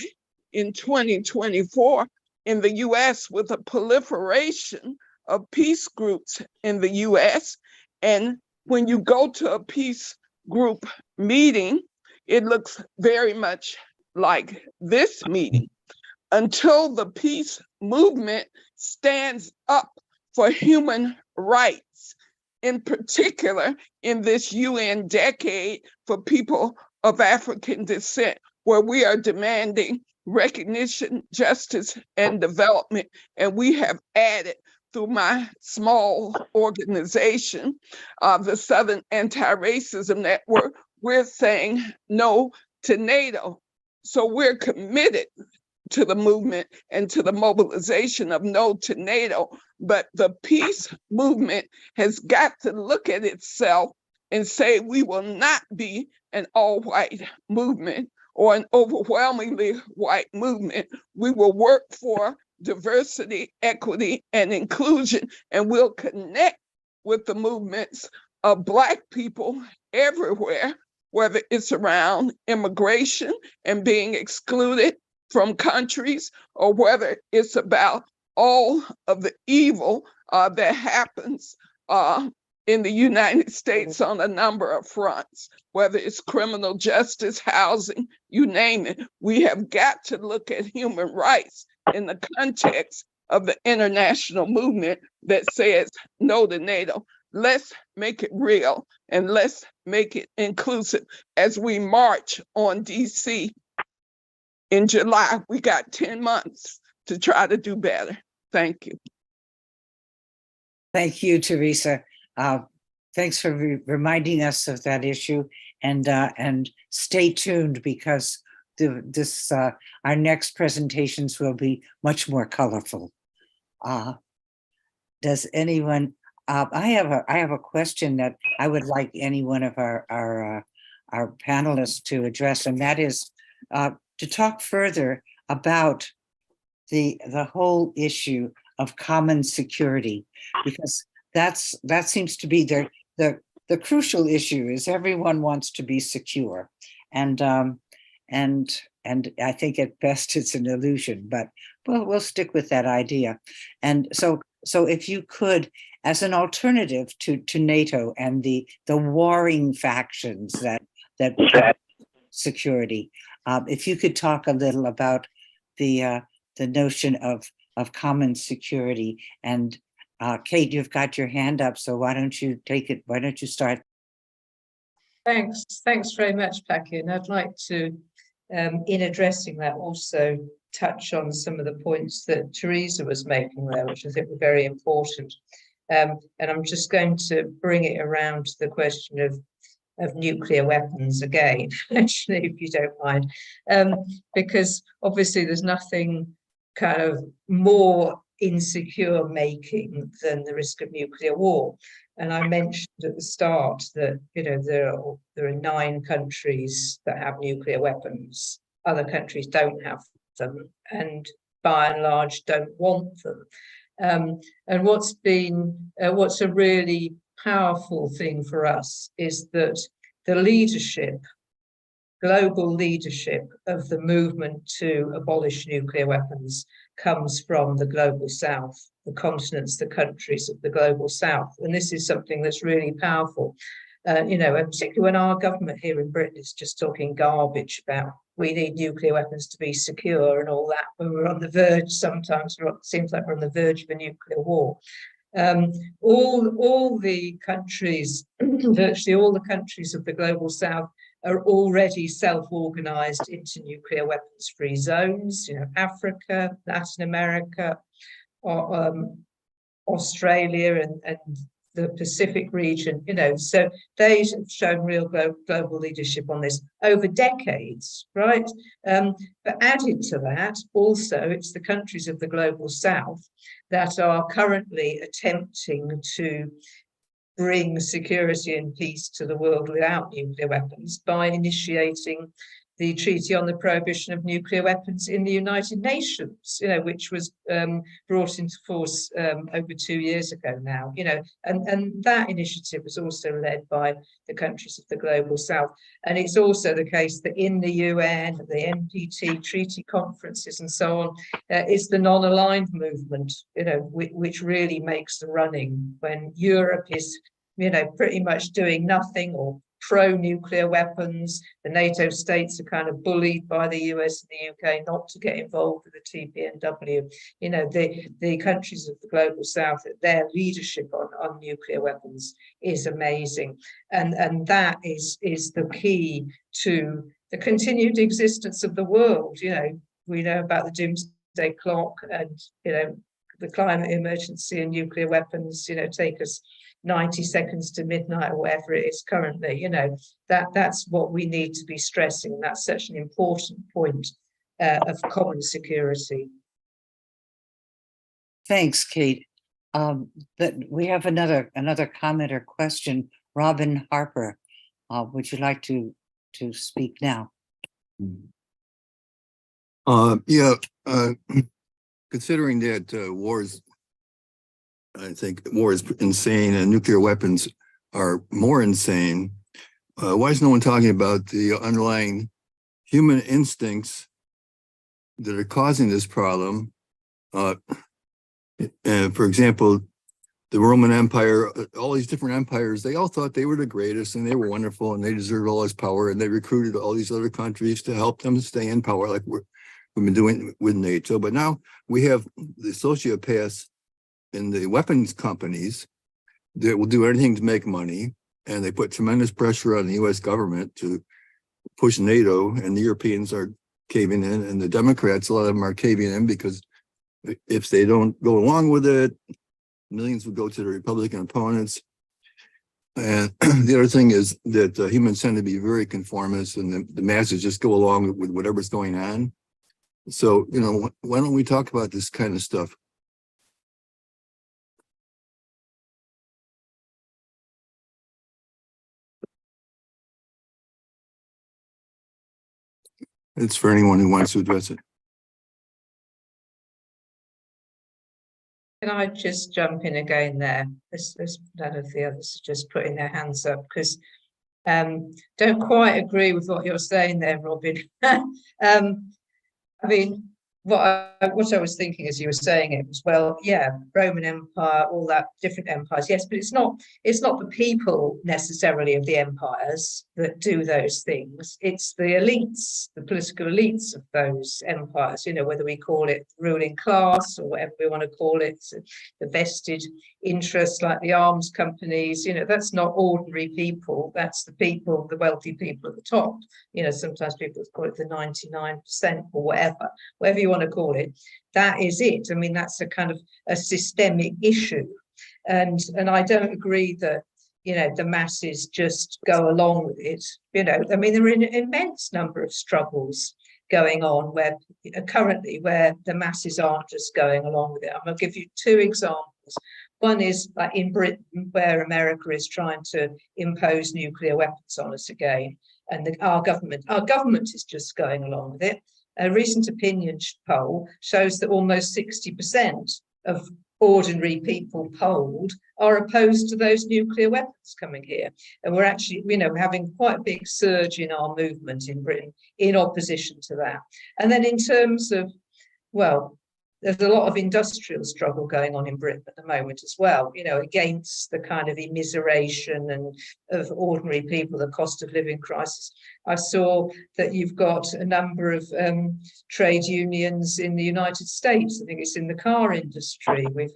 in 2024 in the US, with a proliferation of peace groups in the US. And when you go to a peace group meeting, it looks very much like this meeting. Until the peace movement stands up for human rights, in particular in this UN decade for people of African descent, where we are demanding recognition, justice, and development. And we have added, through my small organization, the Southern Anti-Racism Network, we're saying no to NATO. So we're committed to the movement and to the mobilization of no to NATO. But the peace movement has got to look at itself and say we will not be an all-white movement or an overwhelmingly white movement. We will work for diversity, equity, and inclusion, and we'll connect with the movements of Black people everywhere, whether it's around immigration and being excluded from countries, or whether it's about all of the evil that happens in the United States on a number of fronts, whether it's criminal justice, housing, you name it. We have got to look at human rights in the context of the international movement that says no to NATO. Let's make it real and let's make it inclusive. As we march on DC in July, we got 10 months to try to do better. Thank you. Thank you, Teresa. Thanks for reminding us of that issue, and stay tuned, because our next presentations will be much more colorful. Does anyone? I have a question that I would like any one of our panelists to address, and that is to talk further about the whole issue of common security, because that seems to be the crucial issue. Is everyone wants to be secure, and I think at best it's an illusion, but we'll stick with that idea. And so if you could, as an alternative to NATO and the warring factions that security, if you could talk a little about the notion of common security. And Kate, you've got your hand up, so why don't you take it? Why don't you start? Thanks very much, Paki. And I'd like to, in addressing that, also touch on some of the points that Teresa was making there, which I think were very important. And I'm just going to bring it around to the question of nuclear weapons again, actually, if you don't mind, because obviously there's nothing kind of more insecure making than the risk of nuclear war. And I mentioned at the start that, you know, there are 9 countries that have nuclear weapons. Other countries don't have them, and by and large don't want them. And what's a really powerful thing for us is that the leadership, global leadership of the movement to abolish nuclear weapons comes from the global south, the continents, the countries of the global south. And this is something that's really powerful. You know, and particularly when our government here in Britain is just talking garbage about we need nuclear weapons to be secure and all that, when we're on the verge, sometimes it seems like we're on the verge of a nuclear war. All the countries, virtually all the countries of the global south are already self-organized into nuclear weapons-free zones, you know, Africa, Latin America, Australia and the Pacific region, you know, so they've shown real global leadership on this over decades, right? But added to that, also, it's the countries of the global south that are currently attempting to bring security and peace to the world without nuclear weapons by initiating the Treaty on the Prohibition of Nuclear Weapons in the United Nations, you know, which was brought into force over 2 years ago now, you know, and that initiative was also led by the countries of the global south. And it's also the case that in the UN, the NPT treaty conferences and so on, it's the non-aligned movement, you know, which really makes the running when Europe is, you know, pretty much doing nothing or pro-nuclear weapons. The NATO states are kind of bullied by the US and the UK not to get involved with the TPNW. You know, the countries of the global south, their leadership on nuclear weapons is amazing. And that is the key to the continued existence of the world. You know, we know about the doomsday clock and, you know, the climate emergency and nuclear weapons, take us 90 seconds to midnight or whatever it is currently, that's what we need to be stressing. That's such an important point of common security. Thanks, Kate. But we have another comment or question. Robin Harper, would you like to speak now? Considering that I think war is insane and nuclear weapons are more insane, why is no one talking about the underlying human instincts that are causing this problem? For example, the Roman Empire, all these different empires, they all thought they were the greatest and they were wonderful and they deserved all this power, and they recruited all these other countries to help them stay in power, like we've been doing with NATO. But now we have the sociopaths in the weapons companies that will do anything to make money, and they put tremendous pressure on the US government to push NATO, and the Europeans are caving in, and the Democrats, a lot of them are caving in, because if they don't go along with it, millions would go to the Republican opponents. And the other thing is that humans tend to be very conformist, and the masses just go along with whatever's going on. So, why don't we talk about this kind of stuff? It's for anyone who wants to address it. Can I just jump in again there? There's none of the others just putting their hands up, because don't quite agree with what you're saying there, Robin. I mean, what I was thinking as you were saying it was, well, yeah, Roman Empire, all that, different empires, yes, but it's not the people necessarily of the empires that do those things. It's the elites, the political elites of those empires, whether we call it ruling class or whatever we want to call it, the vested interests like the arms companies, that's not ordinary people. That's the people, the wealthy people at the top. Sometimes people call it the 99% or whatever you want to call it. That is it. I mean, that's a kind of a systemic issue. And I don't agree that, the masses just go along with it. I mean, there are an immense number of struggles going on where the masses aren't just going along with it. I'm going to give you two examples. One is like in Britain, where America is trying to impose nuclear weapons on us again, and our government is just going along with it. A recent opinion poll shows that almost 60% of ordinary people polled are opposed to those nuclear weapons coming here. And we're actually, we're having quite a big surge in our movement in Britain in opposition to that. And then in terms of, well, there's a lot of industrial struggle going on in Britain at the moment as well, against the kind of immiseration and of ordinary people, the cost of living crisis. I saw that you've got a number of trade unions in the United States. I think it's in the car industry. We've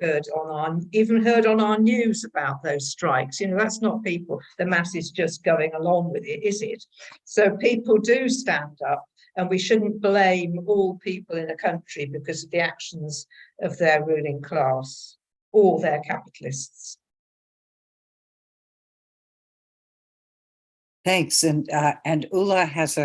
even heard on our news about those strikes. That's not people, the masses just going along with it, is it? So people do stand up. And we shouldn't blame all people in a country because of the actions of their ruling class or their capitalists. Thanks. And Ulla has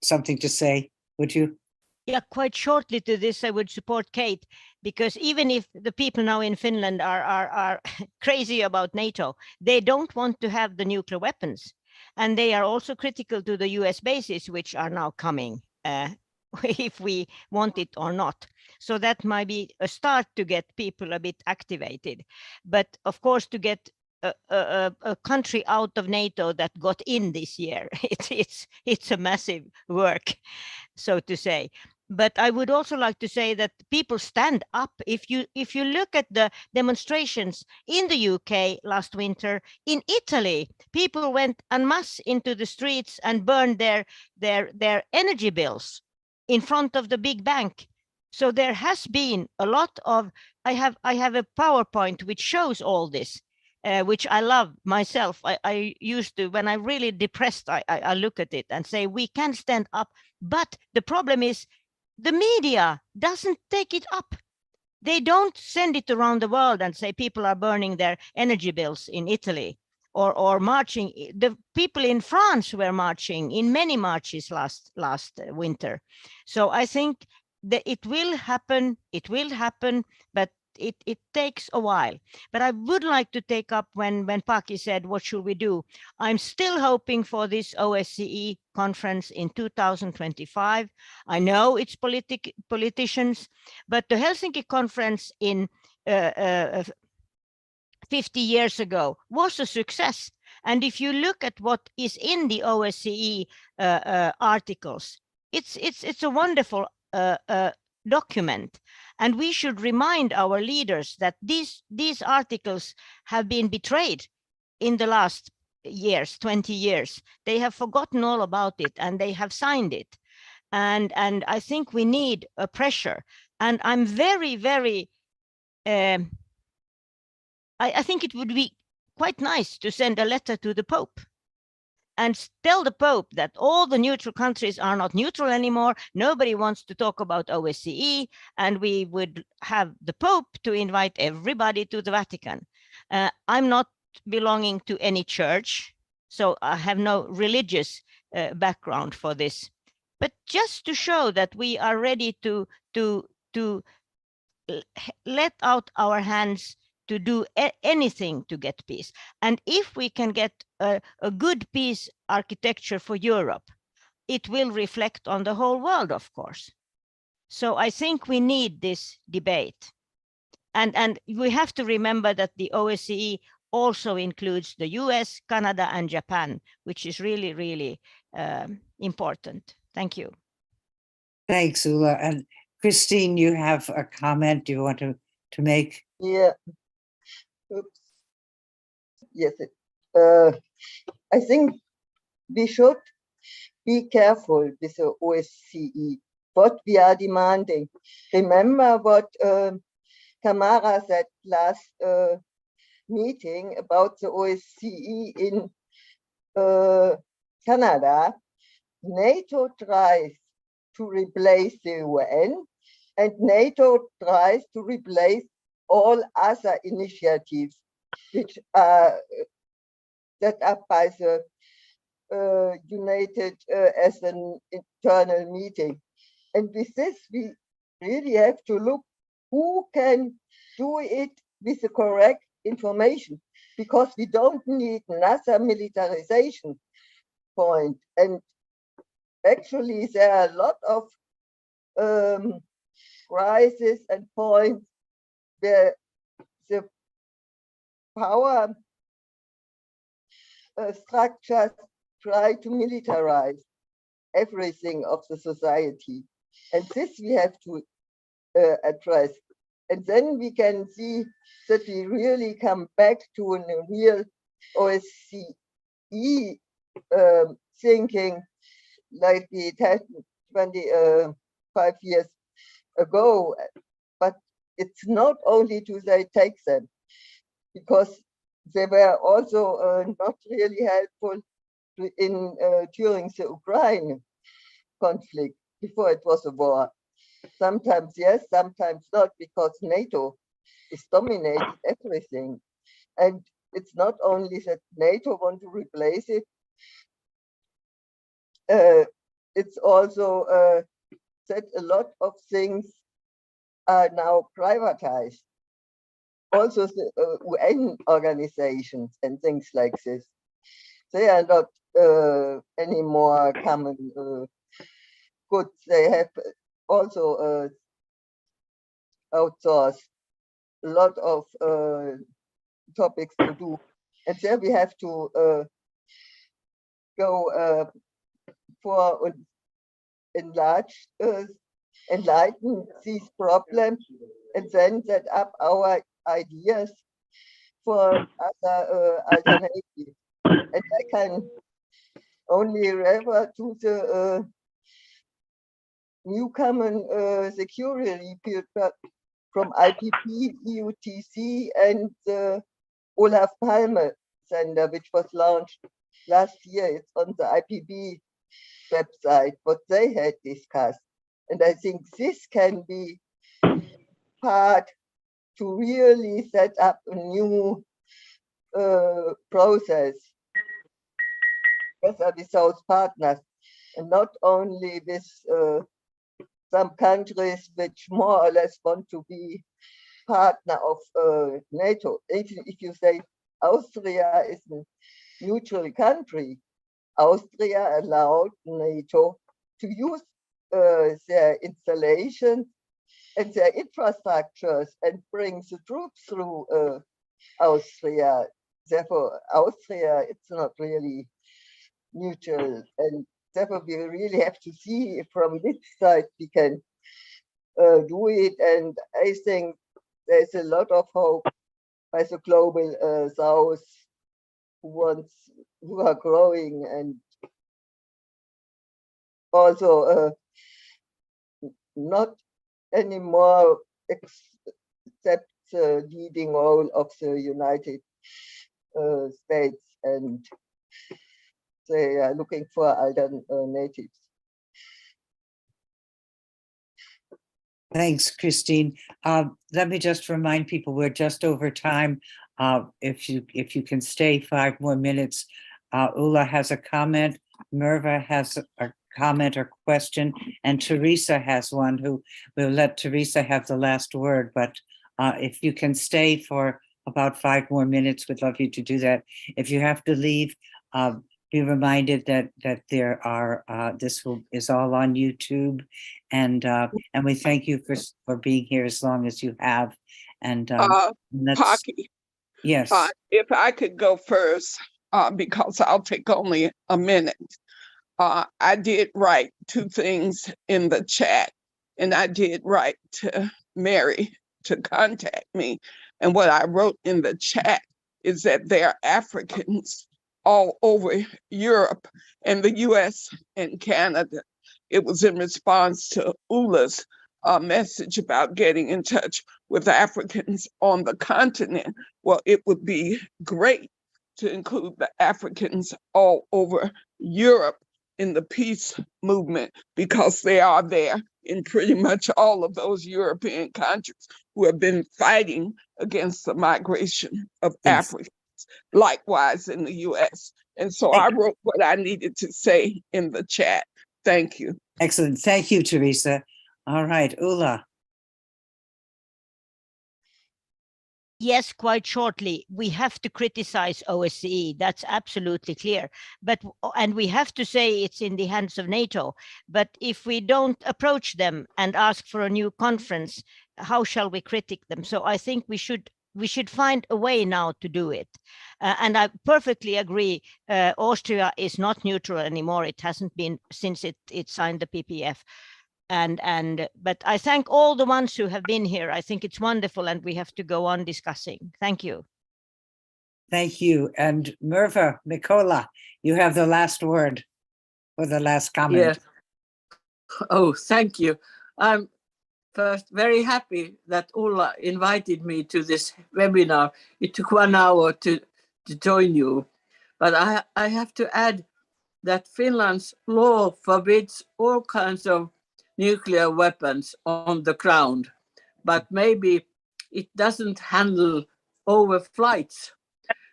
something to say. Would you? Yeah, quite shortly to this, I would support Kate, because even if the people now in Finland are crazy about NATO, they don't want to have the nuclear weapons. And they are also critical to the US bases, which are now coming, if we want it or not. So that might be a start to get people a bit activated. But of course, to get a country out of NATO that got in this year, it's a massive work, so to say. But I would also like to say that people stand up. If you look at the demonstrations in the UK last winter, in Italy, people went en masse into the streets and burned their energy bills in front of the big bank. So there has been a lot of, I have a PowerPoint which shows all this, which I love myself. I used to, when I'm really depressed, I look at it and say, we can stand up. But the problem is, the media doesn't take it up. They don't send it around the world and say people are burning their energy bills in Italy or marching. The people in France were marching in many marches last winter. So I think that it will happen, but it takes a while. But I would like to take up when Paki said, what should we do? I'm still hoping for this OSCE conference in 2025. I know it's politicians, but the Helsinki conference in 50 years ago was a success. And if you look at what is in the OSCE articles, it's a wonderful document. And we should remind our leaders that these articles have been betrayed in the last years, 20 years. They have forgotten all about it and they have signed it. And I think we need a pressure. And I'm very, very, I think it would be quite nice to send a letter to the Pope and tell the Pope that all the neutral countries are not neutral anymore. Nobody wants to talk about OSCE, and we would have the Pope to invite everybody to the Vatican. I'm not belonging to any church, so I have no religious background for this. But just to show that we are ready to let out our hands to do anything to get peace. And if we can get a good peace architecture for Europe, it will reflect on the whole world, of course. So I think we need this debate. And we have to remember that the OSCE also includes the US, Canada, and Japan, which is really, really important. Thank you. Thanks, Ulla. And Christine, you have a comment you want to make? Yeah. Oops. Yes. I think we should be careful with the OSCE, what we are demanding. Remember what Tamara said last meeting about the OSCE in Canada. NATO tries to replace the UN, and NATO tries to replace all other initiatives which are set up by the United as an internal meeting. And with this, we really have to look who can do it with the correct information, because we don't need another militarization point. And actually, there are a lot of crises and points where the power structures try to militarize everything of the society. And this we have to address. And then we can see that we really come back to a real OSCE thinking like we had 25 years ago. But it's not only to say take them, because they were also not really helpful in during the Ukraine conflict, before it was a war. Sometimes yes, sometimes not, because NATO is dominating everything. And it's not only that NATO want to replace it, it's also that a lot of things are now privatized. Also the UN organizations and things like this, they are not anymore common goods. They have also outsourced a lot of topics to do. And there we have to go for enlighten these problems, and then set up our ideas for other alternatives. And I can only refer to the new common security from IPP, EUTC, and the Olaf Palme Center, which was launched last year. It's on the IPB website, what they had discussed. And I think this can be part to really set up a new process together with those partners, and not only with some countries which more or less want to be partner of NATO. If you say Austria is a neutral country, Austria allowed NATO to use their installations and their infrastructures and bring the troops through Austria. Therefore, Austria, it's not really neutral, and therefore we really have to see from which side we can do it. And I think there's a lot of hope by the global South who are growing, and also not anymore accept the leading role of the United States, and they are looking for alternatives. Thanks, Christine. Let me just remind people we're just over time. If you can stay 5 more minutes. Ulla has a comment, Merva has a comment or question, and Teresa has one. Who will let Teresa have the last word. But if you can stay for about 5 more minutes, we'd love you to do that. If you have to leave, be reminded that there are is all on YouTube, and we thank you for being here as long as you have. And Pocky, yes, if I could go first, because I'll take only a minute. I did write 2 things in the chat, and I did write to Mary to contact me. And what I wrote in the chat is that there are Africans all over Europe and the US and Canada. It was in response to Ulla's message about getting in touch with Africans on the continent. Well, it would be great to include the Africans all over Europe in the peace movement, because they are there in pretty much all of those European countries who have been fighting against the migration of Africans, likewise in the US. And so I wrote what I needed to say in the chat. Thank you. Excellent. Thank you, Teresa. All right, Ulla. Yes, quite shortly, we have to criticize OSCE. That's absolutely clear. And we have to say it's in the hands of NATO. But if we don't approach them and ask for a new conference, how shall we critique them? So I think we should find a way now to do it. And I perfectly agree. Austria is not neutral anymore. It hasn't been since it signed the PPF. But I thank all the ones who have been here. I think it's wonderful, and we have to go on discussing. Thank you. Thank you. And Merva Mikola, you have the last word or the last comment. Yes. Oh, thank you. I'm first very happy that Ulla invited me to this webinar. It took 1 hour to join you, but I have to add that Finland's law forbids all kinds of nuclear weapons on the ground, but maybe it doesn't handle overflights.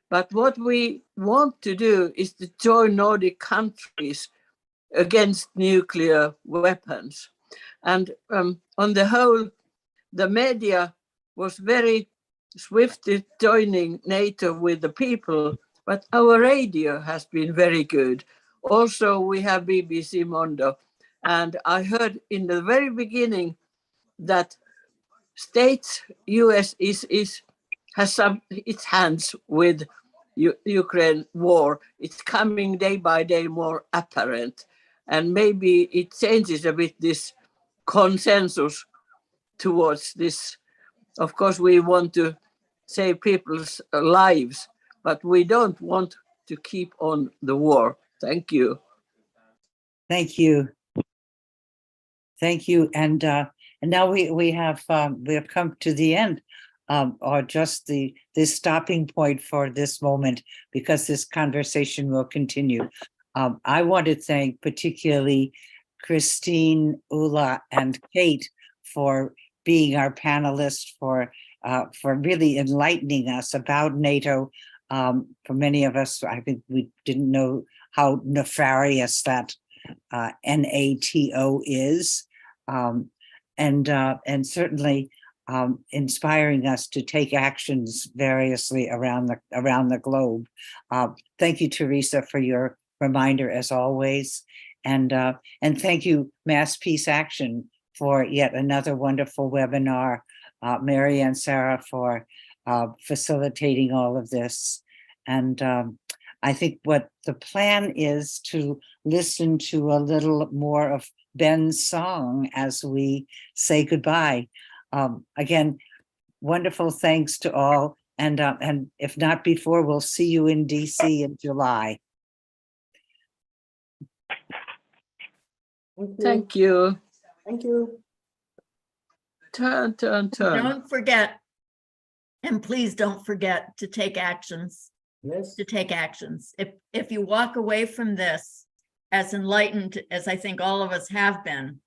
But what we want to do is to join Nordic countries against nuclear weapons. And on the whole, the media was very swift in joining NATO with the people, but our radio has been very good. Also, we have BBC Mondo. And I heard in the very beginning that states US has its hands with Ukraine war. It's coming day by day more apparent, and maybe it changes a bit this consensus towards this. Of course, we want to save people's lives, but we don't want to keep on the war. Thank you. Thank you. Thank you. And now we have come to the end, or just this stopping point for this moment, because this conversation will continue. I want to thank particularly Christine, Ulla, and Kate for being our panelist, for really enlightening us about NATO. For many of us, I think we didn't know how nefarious that NATO is, and certainly inspiring us to take actions variously around the globe. Thank you, Teresa, for your reminder as always, and thank you, Mass Peace Action, for yet another wonderful webinar. Mary and Sarah for facilitating all of this. And I think what the plan is to listen to a little more of Ben's song as we say goodbye. Again, wonderful thanks to all. And if not before, we'll see you in DC in July. Thank you. Thank you. Turn. Don't forget, and please don't forget to take actions. Yes. To take actions. If you walk away from this as enlightened as I think all of us have been,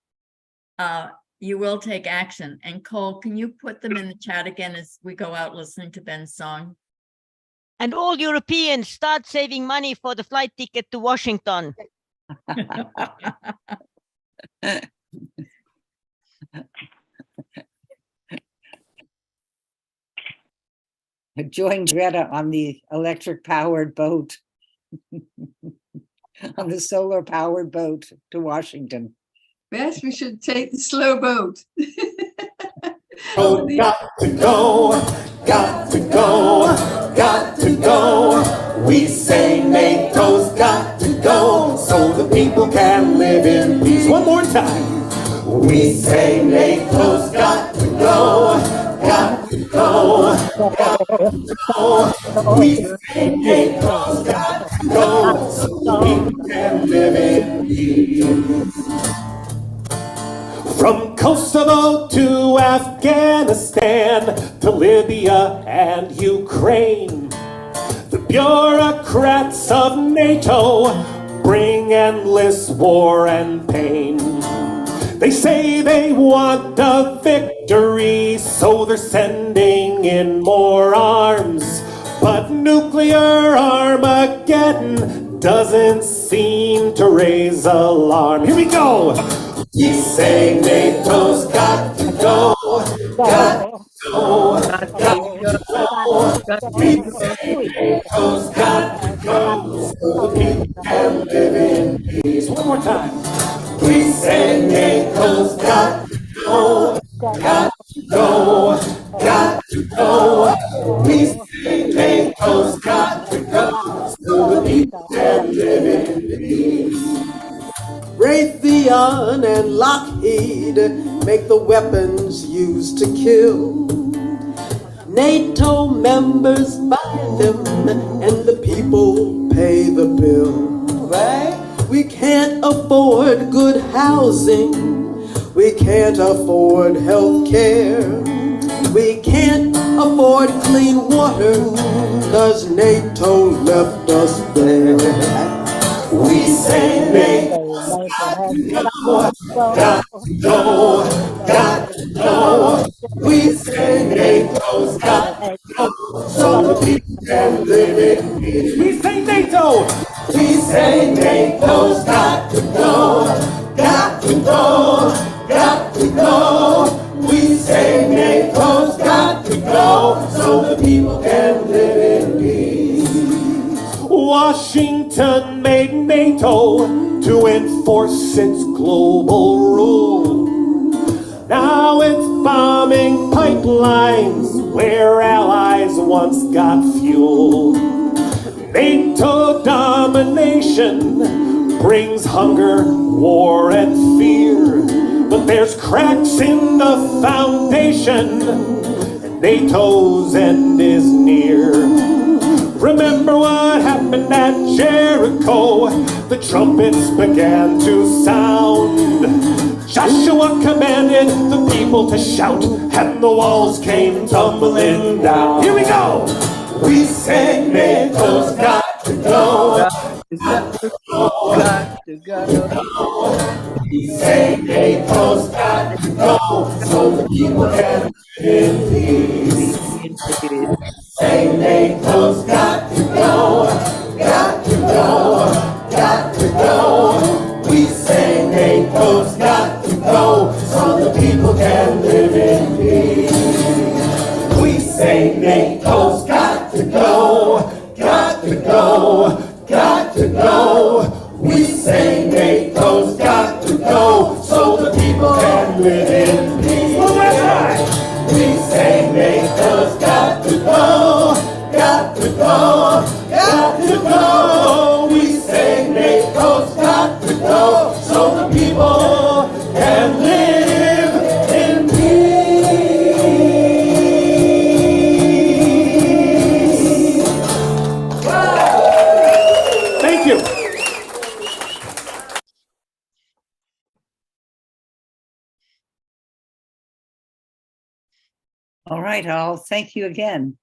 you will take action. And Cole, can you put them in the chat again as we go out listening to Ben's song? And all Europeans, start saving money for the flight ticket to Washington. Join Greta on the electric powered boat, on the solar powered boat to Washington. Best we should take the slow boat. Oh, got to go, got to go, got to go. We say NATO's got to go so the people can live in peace. One more time. We say NATO's got to go, got to go, got to go. We say NATO's got to go so the people can live in peace. From Kosovo to Afghanistan to Libya and Ukraine, the bureaucrats of NATO bring endless war and pain. They say they want a victory, so they're sending in more arms. But nuclear Armageddon doesn't seem to raise alarm. Here we go! We say NATO's got to go, got to go, got to go. We say NATO's got to go so the people can live in peace. One more time. We say NATO's got to go, got to go, got to go. We say NATO's got to go so the people can live in peace. Raytheon and Lockheed make the weapons used to kill. NATO members buy them and the people pay the bill. Right? We can't afford good housing. We can't afford health care. We can't afford clean water, 'cause NATO left us there. We say NATO's got to go, got to go, got to go. We say NATO's got to go so the people can live in peace. We say NATO. We say NATO's got to go, got to go, got to go. We say NATO's got to go so the people can live in peace. Washington made NATO to enforce its global rule. Now it's bombing pipelines where allies once got fuel. NATO domination brings hunger, war, and fear. But there's cracks in the foundation, and NATO's end is near. Remember what happened at Jericho? The trumpets began to sound. Joshua commanded the people to shout, and the walls came tumbling down. Here we go! We say NATO's got to go. Got to go. Got to go. We say NATO's got to go so the the people can live in peace. Say NATO's got to go, got to go, got to go. We say NATO's got to go so the people can live in peace. We say NATO's got to go, got to go, got to go. We say NATO's got to go so the people can live in peace. Well, that's right. We say NATO's got to go, got to go, got to go. We say NATO's got to go so the people can live in peace. Thank you. All right, all. Thank you again.